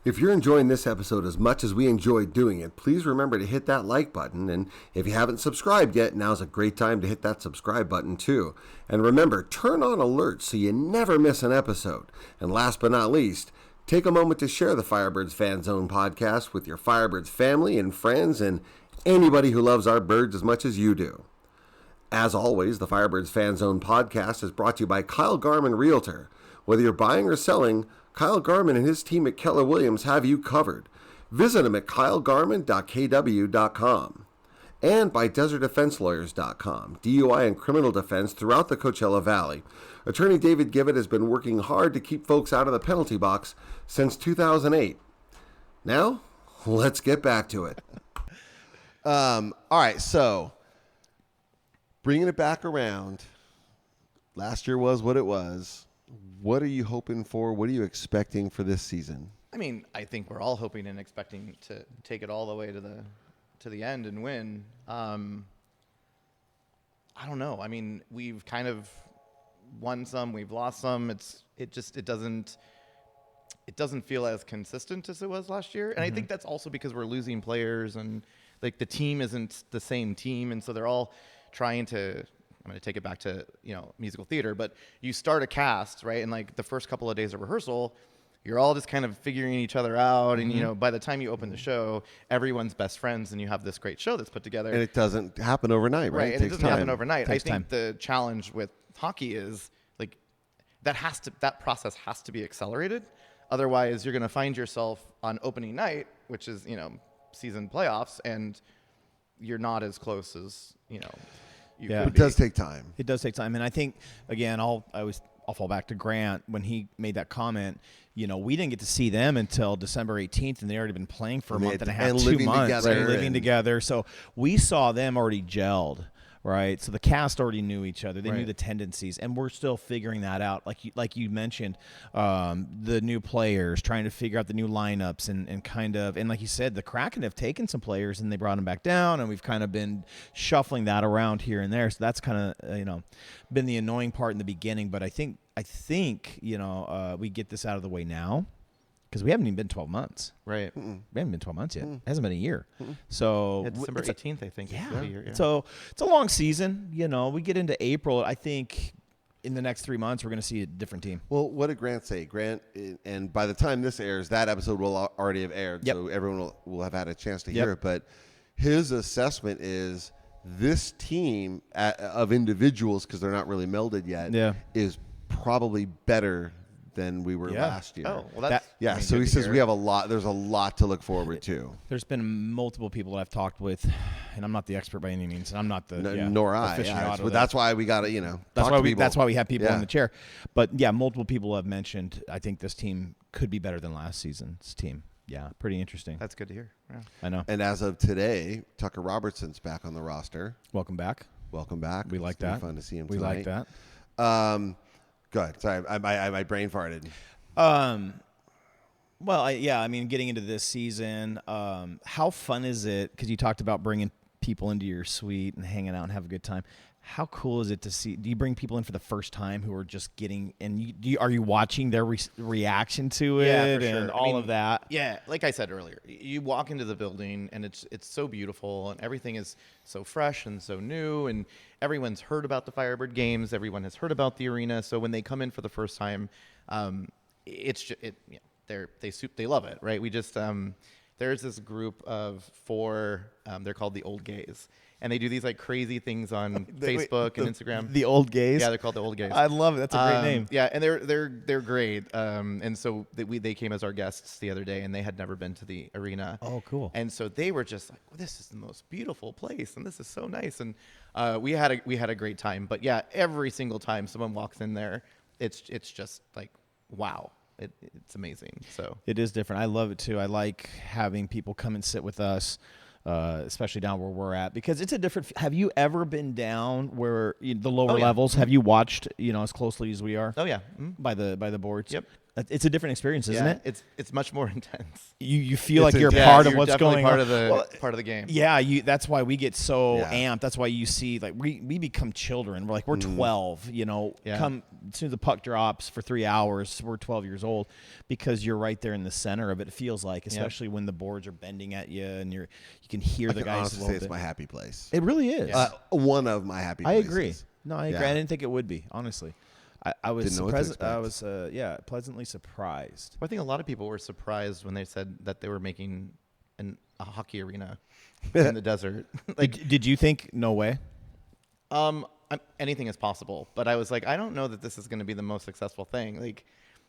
If you're enjoying this episode as much as we enjoyed doing it, please remember to hit that like button. And if you haven't subscribed yet, now's a great time to hit that subscribe button too. And remember, turn on alerts so you never miss an episode. And last but not least, take a moment to share the Firebirds Fan Zone podcast with your Firebirds family and friends and anybody who loves our birds as much as you do. As always, the Firebirds Fan Zone podcast is brought to you by Kyle Garman Realtor. Whether you're buying or selling, Kyle Garman and his team at Keller Williams have you covered. Visit him at kylegarman.kw.com. And by desertdefenselawyers.com, DUI and criminal defense throughout the Coachella Valley. Attorney David Gibbett has been working hard to keep folks out of the penalty box since 2008. Now, let's get back to it. All right, so bringing it back around, last year was what it was. What are you hoping for? What are you expecting for this season? I mean, I think we're all hoping and expecting to take it all the way to the end and win. I don't know. I mean, we've kind of won some, we've lost some. It doesn't feel as consistent as it was last year. And I think that's also because we're losing players and like the team isn't the same team, and so they're all trying to. I'm going to take it back to, musical theater, but you start a cast, right? And like the first couple of days of rehearsal, you're all just kind of figuring each other out. And, by the time you open the show, everyone's best friends and you have this great show that's put together. And it doesn't happen overnight, right? And it doesn't happen overnight. I Takes time. think the challenge with hockey is like that process has to be accelerated. Otherwise, you're going to find yourself on opening night, which is, season playoffs, and you're not as close as, Yeah. It does take time. It does take time, and I think again, I'll fall back to Grant when he made that comment. We didn't get to see them until December 18th, and they already been playing for a month and a half, 2 months, living together. So we saw them already gelled, right? So the cast already knew each other. They knew the tendencies, and we're still figuring that out. Like you mentioned, the new players, trying to figure out the new lineups and like you said, the Kraken have taken some players and they brought them back down, and we've kind of been shuffling that around here and there. So that's kind of, been the annoying part in the beginning. But I think we get this out of the way now. Because we haven't even been 12 months. Right. We haven't been 12 months yet. It hasn't been a year. So December 18th, I think. Yeah. Is the year, yeah. So it's a long season. We get into April. I think in the next 3 months, we're going to see a different team. Well, what did Grant say? Grant, and by the time this airs, that episode will already have aired, so everyone will have had a chance to hear it. But his assessment is this team of individuals, because they're not really melded yet, is probably better than we were last year. Oh, well, that's so he says we have a lot. There's a lot to look forward to. There's been multiple people that I've talked with, and I'm not the expert by any means, and I'm not the nor I. But that's why we got to That's why we have people in the chair. But multiple people have mentioned. I think this team could be better than last season's team. Yeah, pretty interesting. That's good to hear. Yeah. I know. And as of today, Tucker Robertson's back on the roster. Welcome back. We like that. Fun to see him. We tonight. like that. Good. Sorry, my brain farted. Well, I mean, getting into this season, how fun is it? Because you talked about bringing people into your suite and hanging out and have a good time. How cool is it to see? Do you bring people in for the first time who are just getting, and are you watching their reaction to it Yeah, for sure. and all of that? Yeah, like I said earlier, you walk into the building and it's so beautiful and everything is so fresh and so new, and everyone's heard about the Firebird games. Everyone has heard about the arena. So when they come in for the first time, they love it, right? We just there's this group of 4. They're called the Old Gays. And they do these like crazy things on Facebook and Instagram. The Old Gays? Yeah, they're called the Old Gays. I love it. That's a great name. Yeah, and they're great. And so they came as our guests the other day, and they had never been to the arena. Oh, cool. And so they were just like, well, "This is the most beautiful place, and this is so nice." And we had a great time. But yeah, every single time someone walks in there, it's just like, wow. It's amazing. So it is different. I love it too. I like having people come and sit with us, especially down where we're at, because it's a different. Have you ever been down where the lower levels? Have you watched as closely as we are? Oh yeah, by the boards. Yep. It's a different experience, isn't it? It's much more intense. You feel like you're part of what's going on. Part of the game. Yeah, that's why we get so amped. That's why you see like we become children. We're 12. Come as soon as the puck drops for 3 hours, we're 12 years old, because you're right there in the center of it. It feels like, especially when the boards are bending at you and you can hear the guys. Honestly, say it's my happy place. It really is. One of my happy I places. agree. No, I agree. I didn't think it would be, honestly. I was pleasantly surprised. Well, I think a lot of people were surprised when they said that they were making a hockey arena in the desert. Did you think no way? Anything is possible, but I was like, I don't know that this is going to be the most successful thing.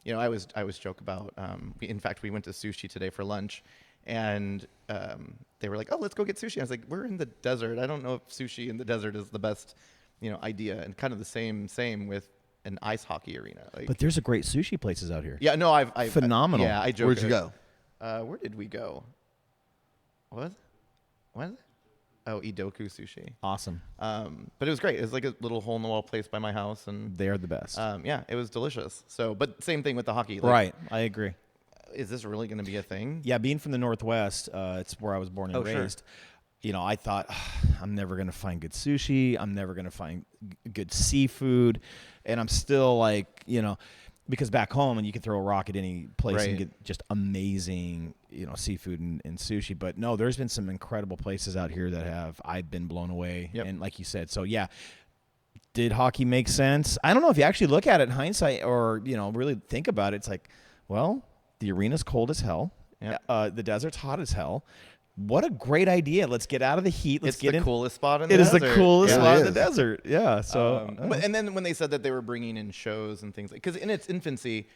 I was joke about. In fact, we went to sushi today for lunch, and they were like, "Oh, let's go get sushi." I was like, "We're in the desert. I don't know if sushi in the desert is the best, idea." And kind of the same with an ice hockey arena. But there's a great sushi places out here. Yeah, no, I've phenomenal. I joke. Where'd you go? Where did we go? What? Oh, Idoku Sushi. Awesome. But it was great. It was like a little hole in the wall place by my house, and they are the best. Yeah, it was delicious. So, but same thing with the hockey. Right, I agree. Is this really going to be a thing? Yeah, being from the Northwest, it's where I was born and raised. Sure. I thought I'm never going to find good sushi. I'm never going to find good seafood. And I'm still like, because back home and you can throw a rock at any place and get just amazing, seafood and sushi. But no, there's been some incredible places out here that I've been blown away. Yep. And like you said, so yeah, did hockey make sense? I don't know if you actually look at it in hindsight or, really think about it. It's like, well, the arena's cold as hell. Yep. The desert's hot as hell. What a great idea. Let's get out of the heat. Let's get in. It's the coolest spot in the It desert. is the coolest spot in the desert. Yeah. So, and then when they said that they were bringing in shows and things, because in its infancy,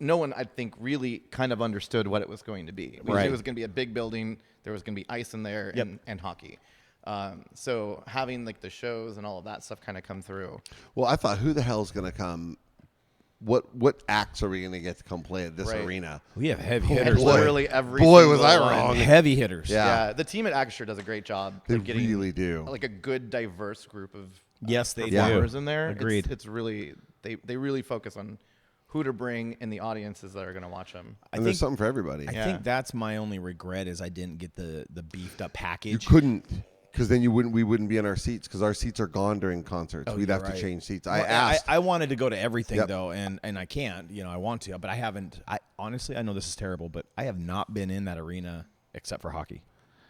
no one, I think, really kind of understood what it was going to be. We knew it was going to be a big building. There was going to be ice in there and hockey. So having like the shows and all of that stuff kind of come through. Well, I thought, who the hell is going to come? What acts are we going to get to come play at this arena? We have heavy hitters. Literally every was I wrong. Heavy hitters. Yeah. The team at Acture does a great job. They getting really do. Like a good, diverse group of they performers in there. Agreed. It's really they really focus on who to bring and the audiences that are going to watch them. And there's something for everybody. I think that's my only regret is I didn't get the beefed up package. You couldn't. Because then we wouldn't be in our seats, because our seats are gone during concerts. We'd have to change seats. I wanted to go to everything though, and I can't. I want to, but I haven't. Honestly, I know this is terrible, but I have not been in that arena except for hockey.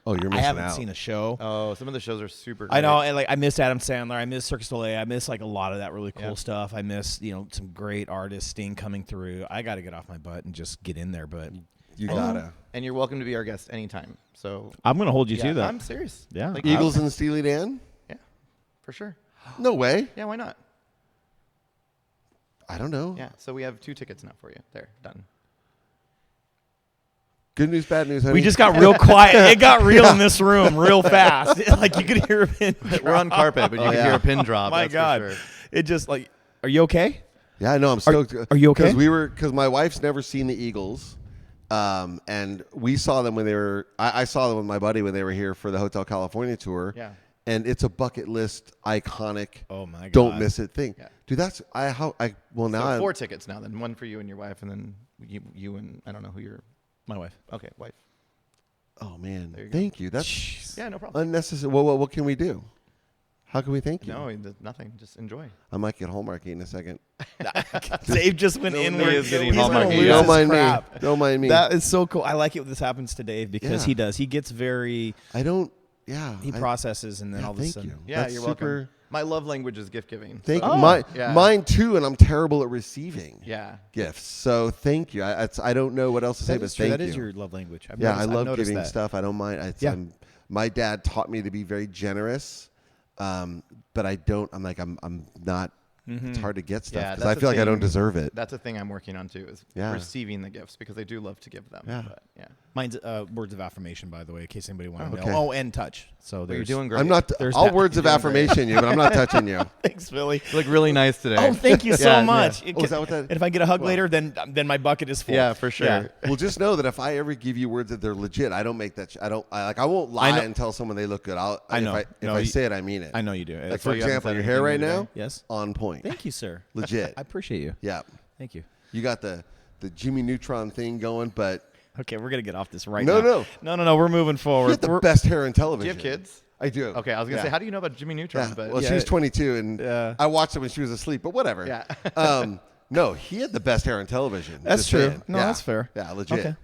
Oh, you're missing out. I haven't seen a show. Oh, some of the shows are super great. I know, and I miss Adam Sandler. I miss Cirque du Soleil. I miss like a lot of that really cool stuff. I miss some great artists, Sting coming through. I got to get off my butt and just get in there, but. You gotta. And you're welcome to be our guest anytime. So I'm gonna hold you to that. I'm serious. Yeah. Like, Eagles and Steely Dan? Yeah, for sure. No way. Yeah, why not? I don't know. Yeah, so we have 2 tickets now for you. There, done. Good news, bad news, honey. We just got real quiet. It got real in this room real fast. Like you could hear a pin drop. We're on carpet, but you can hear a pin drop. My God. For sure. It just like, are you okay? Yeah, no, I'm stoked. Are you okay? Because my wife's never seen the Eagles. And we saw them when they were. I saw them with my buddy when they were here for the Hotel California tour. Yeah, and it's a bucket list iconic. Oh my God! Don't miss it thing, dude. That's now. So 4 tickets now. Then 1 for you and your wife, and then you and I don't know who your My wife. Okay, wife. Oh man, you go. thank you. That's Yeah, no problem. unnecessary. What can we do? How can we thank you? No, nothing. Just enjoy. I might get Hallmarky in a second. Dave just went inward. is getting He's gonna Hallmarky. lose Don't his mind crap. me. Don't mind me. That is so cool. I like it when this happens to Dave because Yeah. he does. He gets very. I don't. Yeah. He processes and then yeah, all of a thank sudden. you. Yeah, That's you're super, welcome. My love language is gift giving. Thank Oh. mine too, and I'm terrible at receiving Yeah. gifts. So thank you. I don't know what else to say, That but is true. thank That you. is your love language. I've Yeah, noticed- I I've love noticed giving that. stuff. I don't mind. Yeah. My dad taught me to be very generous, but I don't. I'm not. It's hard to get stuff Yeah, because I that's feel the like I don't thing. deserve it. That's a thing I'm working on too, is Yeah. receiving the gifts because I do love to give them. Yeah. But yeah. Mine's words of affirmation, by the way, in case anybody wanted to okay. know. Oh, and touch. So But there's. you're doing great. I'm not. There's All that. words of You're doing great. affirmation you, but I'm not touching you. Thanks, Billy. You look really nice today. Oh, thank you so Yeah, much. yeah. Oh, is that what that- And if I get a hug later, then my bucket is full. Yeah, for sure. Yeah. Well, just know that if I ever give you words that they're legit, I don't make that. I won't lie know. and tell someone they look good. I know. If No, I you- say it, I mean it. I know you do. Like, That's for why you haven't example, said your hair anything right new now, today? Yes. on point. Thank you, sir. Legit. I appreciate you. Yeah. Thank you. You got the Jimmy Neutron thing going, but Okay, we're gonna get off this right No, now. No. We're moving you forward. have the We're- best hair in Do television. you have kids? I do. Okay, I was gonna Yeah. say, how do you know about Jimmy Neutron? Yeah. But Well, Yeah. she was 22, and Yeah. I watched it when she was asleep. But whatever. Yeah. No, he had the best hair on television. That's Just true. saying. No, Yeah. that's fair. Yeah, legit. Okay.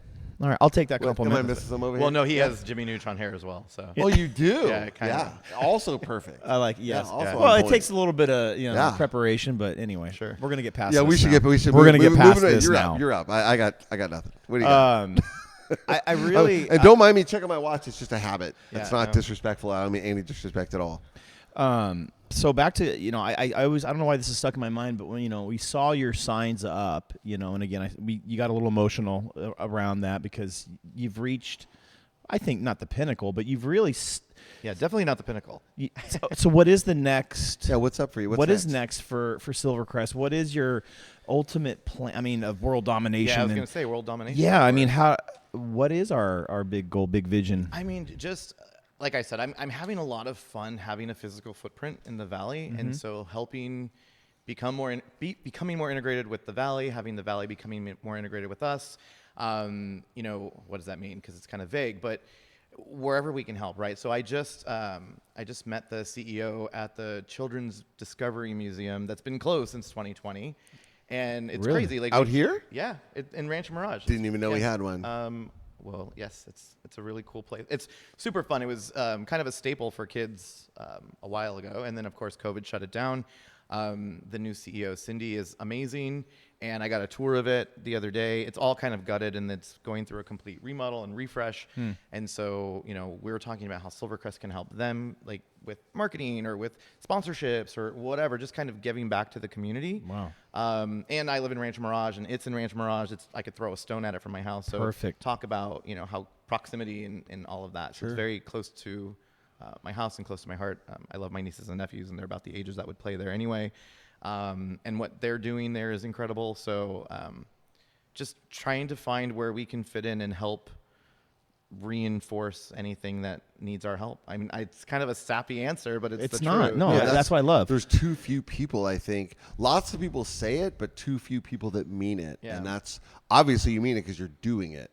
All right, I'll take that Am I compliment. missing some over well, here? no, he has Jimmy Neutron hair as well. So Oh, you do? Yeah, kinda. Also perfect. I like yes. Yeah, also Yeah. on Well, it point. takes a little bit of Yeah. preparation, but anyway, Sure. we're gonna get past. Yeah, this we should now. get. We should. We're gonna move- get past moving on. this You're now. up. You're up. I got nothing. What do you got? I really and don't mind me checking my watch. It's just a habit. Yeah, It's not no. disrespectful. I don't mean any disrespect at all. So back to I always, I don't know why this is stuck in my mind, but when we saw your signs up, and again you got a little emotional around that because you've reached, I think, not the pinnacle, but you've really. yeah, definitely not the pinnacle. So what is the next? Yeah, what's up for you? What is next for Silvercrest? What is your ultimate plan? I mean, of world domination. Yeah, I was and- gonna say world domination. Yeah, of I mean, course. what is our big goal, big vision? I mean, just like I said, I'm having a lot of fun having a physical footprint in the valley, and so helping becoming more integrated with the valley, having the valley becoming more integrated with us. What does that mean? Because it's kind of vague, but wherever we can help, right? So I just met the CEO at the Children's Discovery Museum that's been closed since 2020, and it's Really? crazy. Like Out here? Yeah, in Rancho Mirage. Didn't even know we had one. Well, yes, it's a really cool place. It's super fun. It was kind of a staple for kids a while ago, and then of course COVID shut it down. The new CEO, Cindy, is amazing, and I got a tour of it the other day. It's all kind of gutted, and it's going through a complete remodel and refresh. And so, we were talking about how Silvercrest can help them, like with marketing or with sponsorships or whatever, just kind of giving back to the community. Wow. And I live in Rancho Mirage, and it's in Rancho Mirage. I could throw a stone at it from my house. So Perfect. talk about how proximity and all of that. So it's very close to my house and close to my heart. I love my nieces and nephews, and they're about the ages that would play there anyway. And what they're doing there is incredible. So just trying to find where we can fit in and help reinforce anything that needs our help. I mean, it's kind of a sappy answer, but it's the not. truth. No, that's what I love. There's too few people, I think. Lots of people say it, but too few people that mean it. Yeah. And that's obviously you mean it because you're doing it.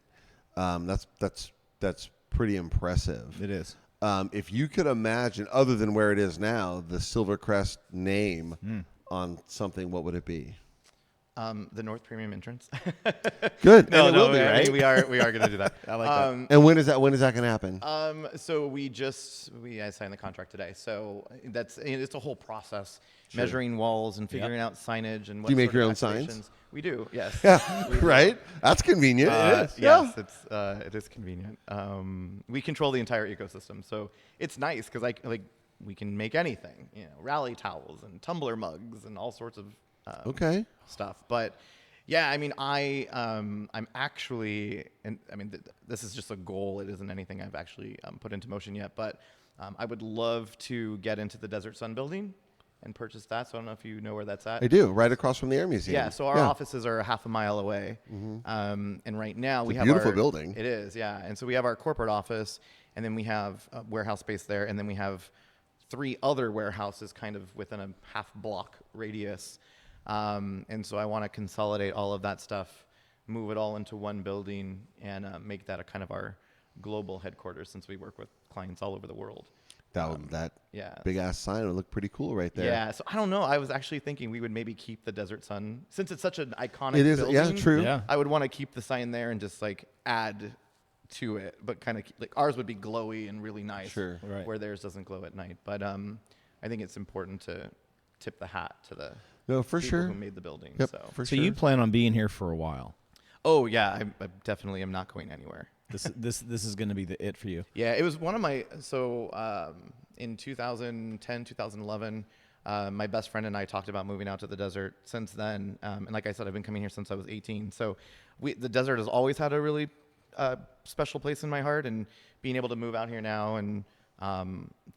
That's pretty impressive. It is. If you could imagine, other than where it is now, the Silvercrest name on something, what would it be? The North Premium entrance. Good. No, And it will be, I right? mean, we are going to do that. I like that. And when is that going to happen? So I signed the contract today. So it's a whole process, measuring walls and figuring out signage and what Do you make sort your of own signs? activations. We do, yes. Yeah, right? That's convenient. Yes, it is convenient. We control the entire ecosystem, so it's nice because we can make anything, rally towels and tumbler mugs and all sorts of Okay. stuff. But yeah, I mean, I'm actually, and I mean, this is just a goal. It isn't anything I've actually put into motion yet, but I would love to get into the Desert Sun building and purchase that. So I don't know if you know where that's at. I do, right across from the Air Museum. Yeah, so our offices are half a mile away. And right now we a have beautiful our building. It is, yeah. And so we have our corporate office, and then we have a warehouse space there, and then we have 3 other warehouses kind of within a half block radius. And so I want to consolidate all of that stuff move it all into one building and make that a kind of our global headquarters, since we work with clients all over the world. That Yeah. big ass sign would look pretty cool right there. Yeah, so I don't know. I was actually thinking we would maybe keep the Desert Sun, since it's such an iconic It is, building. yeah, true. Yeah. I would want to keep the sign there and just like add to it, but kind of like ours would be glowy and really nice, Sure. Right. where theirs doesn't glow at night. But I think it's important to tip the hat to the No, for people sure. who made the building. Yep, So, for So sure. you plan on being here for a while. oh yeah, I definitely am not going anywhere. This is going to be the it for you. Yeah, it was one of my, in 2010, 2011, my best friend and I talked about moving out to the desert. Since then, and like I said, I've been coming here since I was 18. So the desert has always had a really special place in my heart, and being able to move out here now, and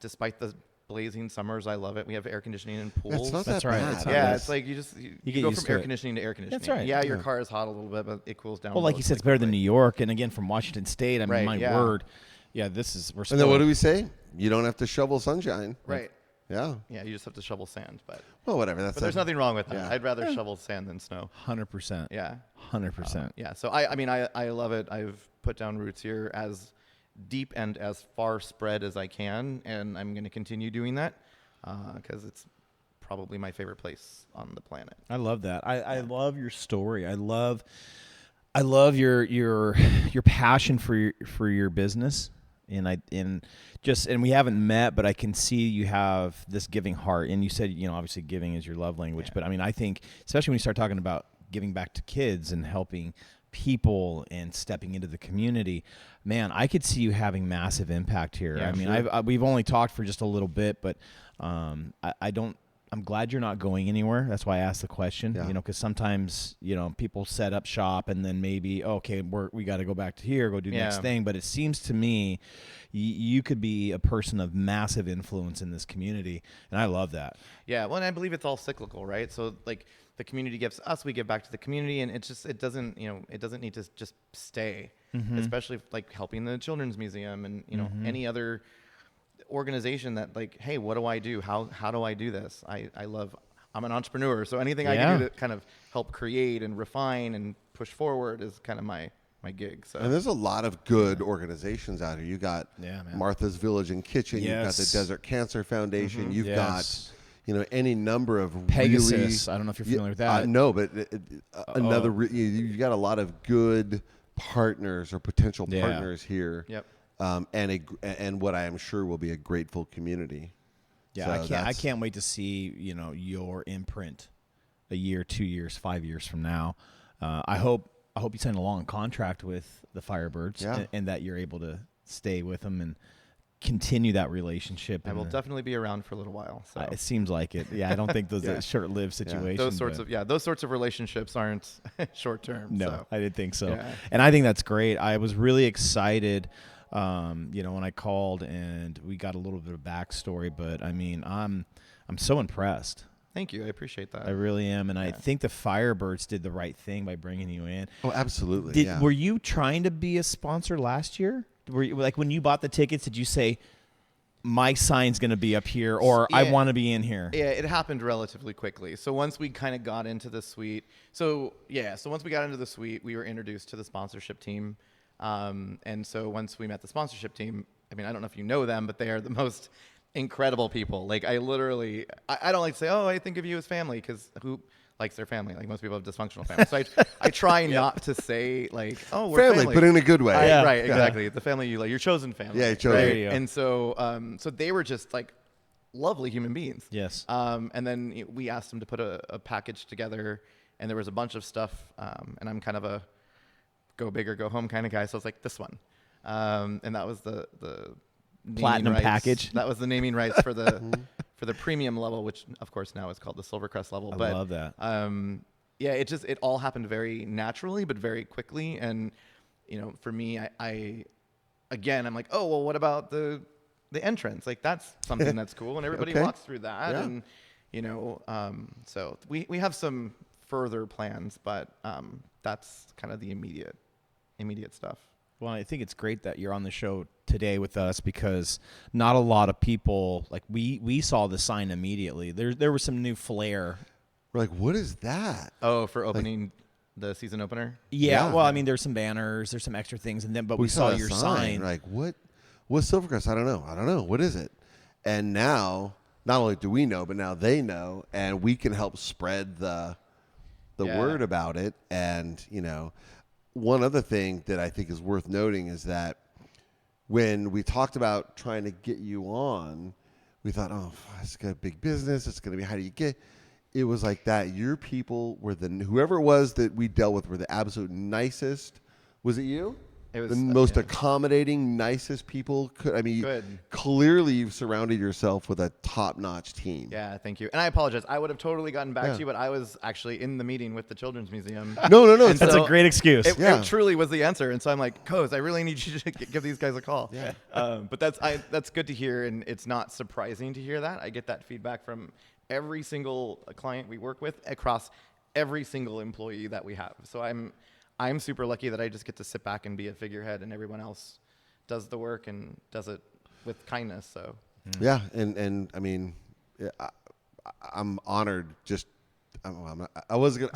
despite the blazing summers, I love it. We have air conditioning and pools. It's not That's that right. bad. It's yeah, not it's like you get go used from to air it. conditioning to air conditioning. That's right. Yeah, your car is hot a little bit, but it cools down. Well, like you said, it's better than New York, and again from Washington State. I mean, Right, my yeah. word. Yeah, we're. And Spoiled. then what do we say? You don't have to shovel sunshine. Right. Yeah. Yeah, you just have to shovel sand, but Well, whatever. That's there's nothing wrong with that. Yeah. I'd rather shovel sand than snow. 100%. Yeah. 100%. Yeah. So I love it. I've put down roots here as deep and as far spread as I can, and I'm going to continue doing that because it's probably my favorite place on the planet. I love that. I love your story. I love your passion for your business, and we haven't met, but I can see you have this giving heart. And you said, obviously giving is your love language, Yeah. but I mean, I think especially when you start talking about giving back to kids and helping people and stepping into the community, man, I could see you having massive impact here. Yeah, I mean, sure. we've only talked for just a little bit, but I'm glad you're not going anywhere. That's why I asked the question, Yeah. because sometimes, people set up shop and then maybe, okay, we got to go back to here, go do the next Yeah. thing. But it seems to me you could be a person of massive influence in this community. And I love that. Yeah. Well, and I believe it's all cyclical, right? So like the community gives us, we give back to the community, and it doesn't need to just stay, especially like helping the Children's Museum and, any other organization that like, hey, what do I do? How do I do this? I'm an entrepreneur, so anything I can do to kind of help create and refine and push forward is kind of my gig. So And there's a lot of good organizations out here. You got Yeah, man. Martha's Village and Kitchen. You've got the Yes. Desert Cancer Foundation. You've Yes. got, any number of Pegasus. really. I don't know if you're familiar with that. No, but you got a lot of good partners or potential Yeah. partners here. Yep. And what I am sure will be a grateful community. Yeah, So I that's- can't wait to see, your imprint a year, 2 years, 5 years from now. I hope you sign a long contract with the Firebirds, Yeah. and that you're able to stay with them and continue that relationship. I will definitely be around for a little while. So It seems like it. Yeah, I don't think those Yeah. are short-lived situations. those sorts of relationships aren't short term. No, So. I didn't think so. Yeah. And I think that's great. I was really excited, when I called and we got a little bit of backstory, but I mean, I'm so impressed. Thank you. I appreciate that. I really am, and I think the Firebirds did the right thing by bringing you in. Oh, absolutely. yeah. Were you trying to be a sponsor last year? Were you, like when you bought the tickets? Did you say my sign's going to be up here, or I Yeah. want to be in here? Yeah, it happened relatively quickly. So once we kind of got into the suite, so once we got into the suite, we were introduced to the sponsorship team. And so once we met the sponsorship team, I mean, I don't know if you know them, but they are the most incredible people. Like I don't like to say, oh, I think of you as family, because who likes their family? Like most people have dysfunctional families. So I try not to say like, oh, we're family, but in a good way. Right, exactly. The family you like, your chosen family. Yeah, your chosen. Right? There you go. And so, so they were just like lovely human beings. Yes. And then we asked them to put a package together, and there was a bunch of stuff. And I'm kind of a go big or go home kind of guy, so I was like, this one. And that was the naming Platinum rights. package. That was the naming rights for the for the premium level, which of course now is called the Silvercrest level. I love that. Yeah, it all happened very naturally, but very quickly. And for me, I'm like, oh well, what about the entrance? Like that's something that's cool, and everybody Okay. walks through that. Yeah. And so we have some further plans, but that's kind of the immediate stuff. Well, I think it's great that you're on the show today with us, because not a lot of people, like we saw the sign immediately. There was some new flair. We're like, what is that? Oh, for opening the season opener. Yeah. Yeah. Well, I mean, there's some banners, there's some extra things, and then but we saw a your sign. Like, what's Silvercrest? I don't know. What is it? And now, not only do we know, but now they know, and we can help spread the word about it. And, one other thing that I think is worth noting is that when we talked about trying to get you on, we thought, oh, it's got a big business. It's going to be, how do you get? It was like that. Your people were whoever it was that we dealt with were the absolute nicest. Was it you? It was the most accommodating, nicest people. Good. Clearly you've surrounded yourself with a top-notch team. Yeah, thank you. And I apologize. I would have totally gotten back to you, but I was actually in the meeting with the Children's Museum. No. That's a great excuse. It truly was the answer. And so I'm like, Coz, I really need you to give these guys a call. Yeah. But that's good to hear, and it's not surprising to hear that. I get that feedback from every single client we work with across every single employee that we have. So I'm super lucky that I just get to sit back and be a figurehead, and everyone else does the work and does it with kindness. So yeah, and I mean, I'm honored. I was gonna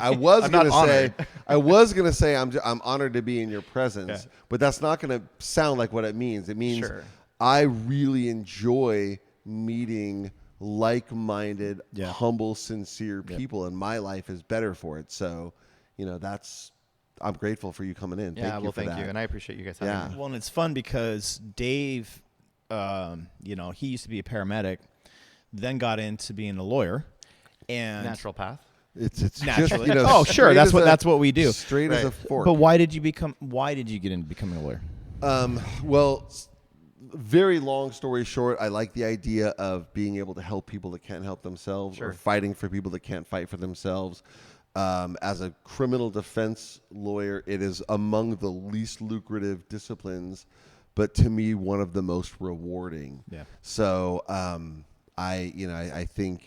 say I'm honored to be in your presence, but that's not gonna sound like what it means. It means I really enjoy meeting like-minded, humble, sincere people, and my life is better for it. So, I'm grateful for you coming in. Yeah, Thank you, and I appreciate you guys having me. Well, and it's fun because Dave, he used to be a paramedic, then got into being a lawyer, and Natural path. It's naturally. Just, sure, that's what we do. Straight as a fork. But why did you get into becoming a lawyer? Well, very long story short, I like the idea of being able to help people that can't help themselves, or fighting for people that can't fight for themselves. As a criminal defense lawyer, it is among the least lucrative disciplines, but to me, one of the most rewarding. Yeah. So, I think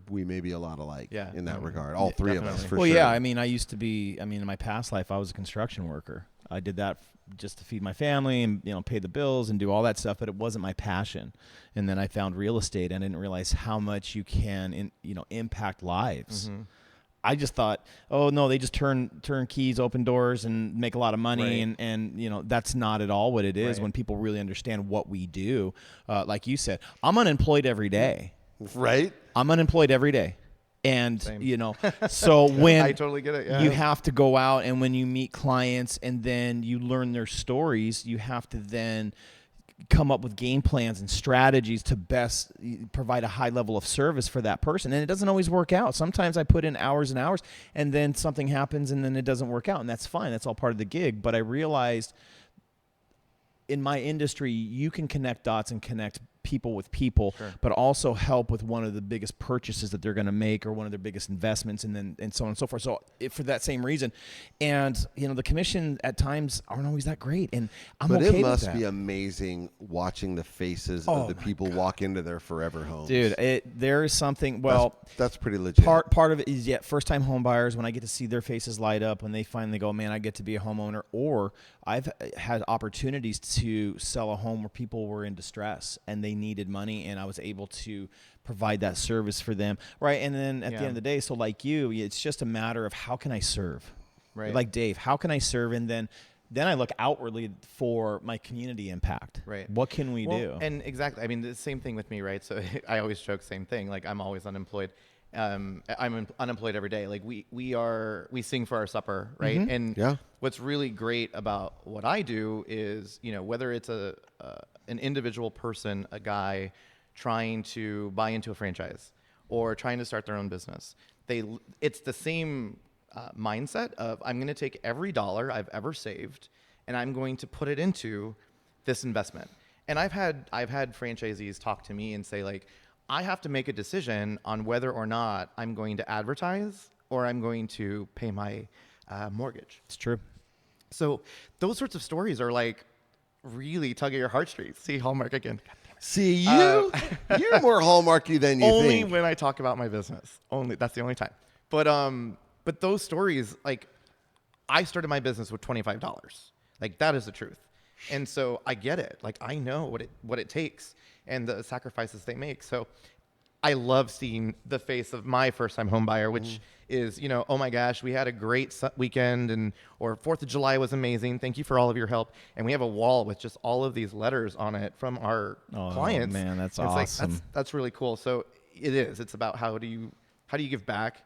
we may be a lot alike in that regard. All three of us, for sure. Yeah. I mean, in my past life, I was a construction worker. I did that just to feed my family and, pay the bills and do all that stuff, but it wasn't my passion. And then I found real estate, and I didn't realize how much you can, impact lives. Mm-hmm. I just thought, oh no, they just turn keys, open doors, and make a lot of money, and that's not at all what it is. When people really understand what we do, like you said, I'm unemployed every day. Right? I'm unemployed every day. And, so when I totally get it. Yeah. You have to go out, and when you meet clients and then you learn their stories, you have to then come up with game plans and strategies to best provide a high level of service for that person. And it doesn't always work out. Sometimes I put in hours and hours, and then something happens and then it doesn't work out, and that's fine. That's all part of the gig. But I realized in my industry, you can connect dots and connect people with people, but also help with one of the biggest purchases that they're going to make, or one of their biggest investments, and so on and so forth. So for that same reason, and the commission at times aren't always that great, and I'm okay with that. But it must be amazing watching the faces of the people walk into their forever homes. Dude, there is something. Well, that's pretty legit. Part of it is first time home buyers, when I get to see their faces light up when they finally go, man, I get to be a homeowner. Or I've had opportunities to sell a home where people were in distress and they needed money, and I was able to provide that service for them, right? And then at the end of the day, so like you, it's just a matter of how can I serve, right? Like Dave, how can I serve? And then I look outwardly for my community impact, right? What can we do? And exactly, I mean, the same thing with me, right? So I always joke, same thing. Like, I'm always unemployed. I'm unemployed every day. Like, we sing for our supper, right? Mm-hmm. And what's really great about what I do is, whether it's an individual person, a guy trying to buy into a franchise or trying to start their own business, it's the same mindset of, I'm going to take every dollar I've ever saved and I'm going to put it into this investment. And I've had franchisees talk to me and say, like, I have to make a decision on whether or not I'm going to advertise or I'm going to pay my mortgage. It's true. So those sorts of stories are like really tug at your heartstrings. See, Hallmark again. See, you're more Hallmarky than you only think. When I talk about my business. That's the only time. But those stories, like, I started my business with $25. Like, that is the truth. And so I get it. Like, I know what it takes and the sacrifices they make. So I love seeing the face of my first-time home buyer, which is, oh my gosh, we had a great weekend, or 4th of July was amazing. Thank you for all of your help. And we have a wall with just all of these letters on it from our clients. Man, that's And awesome. Like, that's really cool. So it's about how do you give back?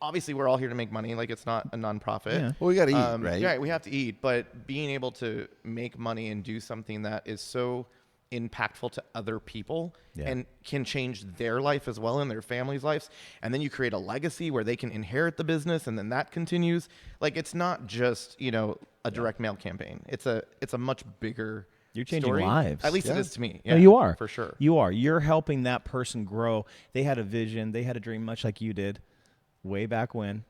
Obviously we're all here to make money. Like, it's not a nonprofit. Yeah. Well, we got to eat, right? Yeah, we have to eat, but being able to make money and do something that is so impactful to other people and can change their life as well and their family's lives, and then you create a legacy where they can inherit the business, and then that continues. Like, it's not just a direct mail campaign. It's a much bigger You're changing story. lives. At least it is to me. No, you are. For sure. You are. You're helping that person grow. They had a vision. They had a dream, much like you did way back when.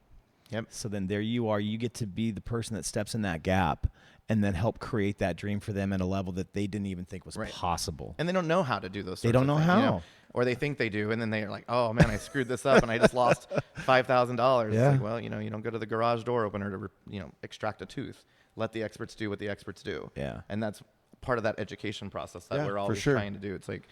Yep. So then there you are. You get to be the person that steps in that gap and then help create that dream for them at a level that they didn't even think was possible. And they don't know how to do those. They don't know how. Or they think they do, and then they're like, "Oh man, I screwed this up, and I just lost $5,000." Yeah. It's like, well, you don't go to the garage door opener to extract a tooth. Let the experts do what the experts do. Yeah. And that's part of that education process that we're always trying to do. It's like,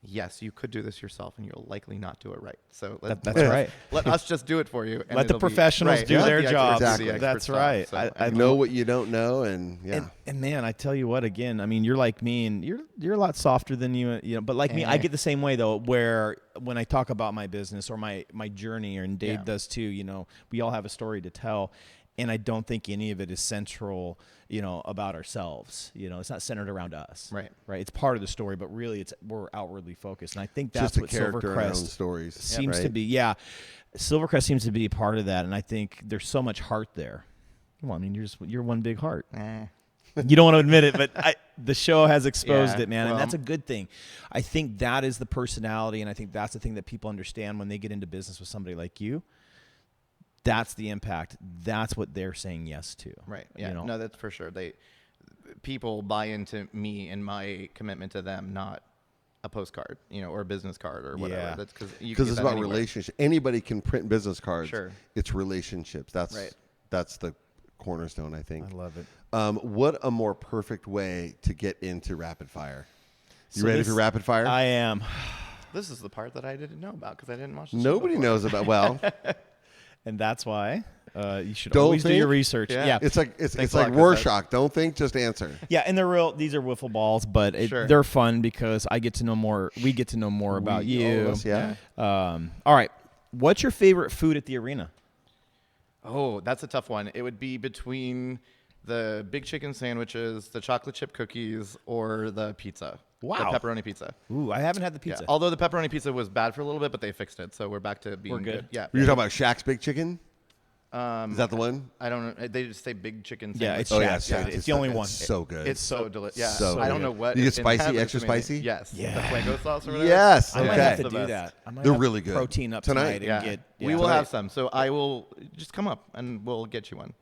yes, you could do this yourself, and you'll likely not do it right. So That's right. Let us just do it for you. And Let the it'll professionals do their job. Exactly. That's right. So, I know what you don't know, and And man, I tell you what, again, I mean, you're like me, and you're a lot softer than you, but like me, I get the same way though. Where when I talk about my business or my journey, and Dave does too, we all have a story to tell, and I don't think any of it is central, about ourselves. It's not centered around us. Right. It's part of the story, but really, we're outwardly focused, and I think that's just a what character in our own Silvercrest stories seems to be. Yeah, Silvercrest seems to be a part of that, and I think there's so much heart there. Well, I mean, you're one big heart. You don't want to admit it, but the show has exposed it, man, and that's a good thing. I think that is the personality, and I think that's the thing that people understand when they get into business with somebody like you. That's the impact. That's what they're saying yes to. Right. Yeah. No, that's for sure. People buy into me and my commitment to them, not a postcard, or a business card or whatever. Yeah. That's because it's about relationship. Anybody can print business cards. Sure. It's relationships. That's right. That's the cornerstone, I think. I love it. What a more perfect way to get into rapid fire. You So ready for rapid fire? I am. This is the part that I didn't know about because I didn't watch the Nobody show knows about. Well, And that's why you should Don't always do think. your research. Yeah. it's like Thanks it's a like lot, 'cause Rorschach. Don't think, just answer. Yeah, and these are wiffle balls, but Sure. they're fun because I get to know more. We get to know more about All you. of us, yeah. All right. What's your favorite food at the arena? Oh, that's a tough one. It would be between the big chicken sandwiches, the chocolate chip cookies, or the pizza. Wow. The pepperoni pizza. Ooh, I haven't had the Yeah. pizza. Although the pepperoni pizza was bad for a little bit, but they fixed it, so we're back to being We're good. Yeah. You're talking about Shaq's Big Chicken? Is that the one? I don't know. They just say big chicken Yeah, sandwich. it's Oh, yeah, Shaq's, Shaq's. dude. It's the only one. So good. It's so delicious. Yeah. So I don't good. know what. You get it's in spicy, that, but extra it's amazing. spicy? Yes. Yeah. The fuego sauce or whatever. Yes. I might Okay. have to The do best. that. I might They're have really good. Protein up Tonight? tonight Yeah. and get. We will have some. So I will just come up and we'll get you one.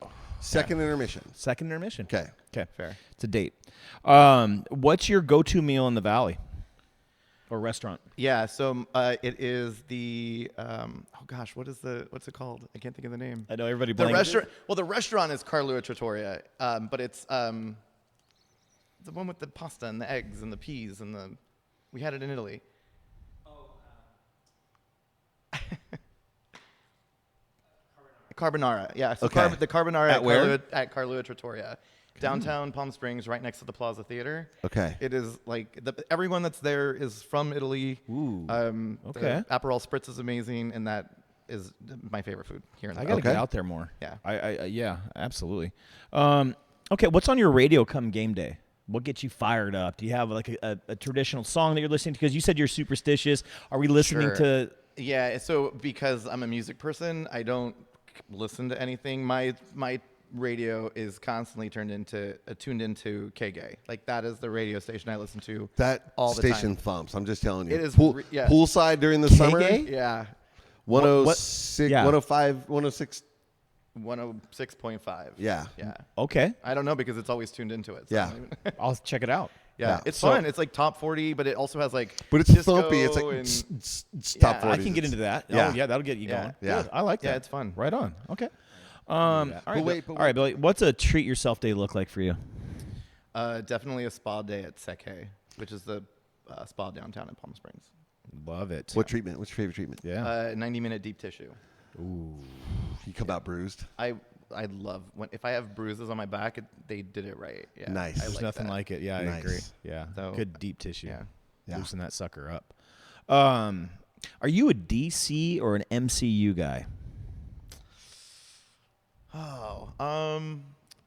Second intermission. second intermission. Okay. Okay. Fair. It's a date. What's your go-to meal in the Valley or restaurant? Yeah. So it is the oh gosh, what's it called? I can't think of the name. I know everybody The blanked. restaurant. Well, the restaurant is Carlua Trattoria, but it's the one with the pasta and the eggs and the peas and the. We had it in Italy. Carbonara. Yeah. So Okay. the carbonara At where? At Carlua Trattoria, downtown Palm Springs, right next to the Plaza Theater. Okay. It is like everyone that's there is from Italy. Ooh. The Aperol Spritz is amazing, and that is my favorite food here in the I gotta Okay. get out there more. Yeah. Yeah, absolutely. Okay, what's on your radio come game day? What gets you fired up? Do you have like a traditional song that you're listening to? Because you said you're superstitious. Are we listening Sure. to? Yeah, so because I'm a music person, I don't listen to anything. My radio is constantly tuned into K-Gay. Like that is the radio station I listen to. That all the station time. thumps. I'm just telling you. It is yeah. Poolside during the summer. K-Gay? Yeah, 106, Yeah. 105, 106. 106.5. Yeah. Yeah. Okay, I don't know because it's always tuned into it. So Yeah. I don't even- I'll check it out. yeah, it's fun. It's like top 40, but it also has like. But it's disco thumpy. It's like and- top Yeah, 40. I can get into that. Yeah. Oh, yeah, that'll get you Yeah. going. Yeah. Good. I like that. Yeah, it's fun. Right on. Okay. All right, wait, All right, Billy. What's a treat yourself day look like for you? Definitely a spa day at Seke, which is the spa downtown in Palm Springs. Love it. What treatment? What's your favorite treatment? Yeah. 90-minute deep tissue. Ooh, you come out bruised. I love if I have bruises on my back, they did it right. Yeah, Nice. There's nothing like it. Yeah, I Nice. agree. Yeah, So, good deep tissue. Yeah. Loosen that sucker up. Are you a DC or an MCU guy?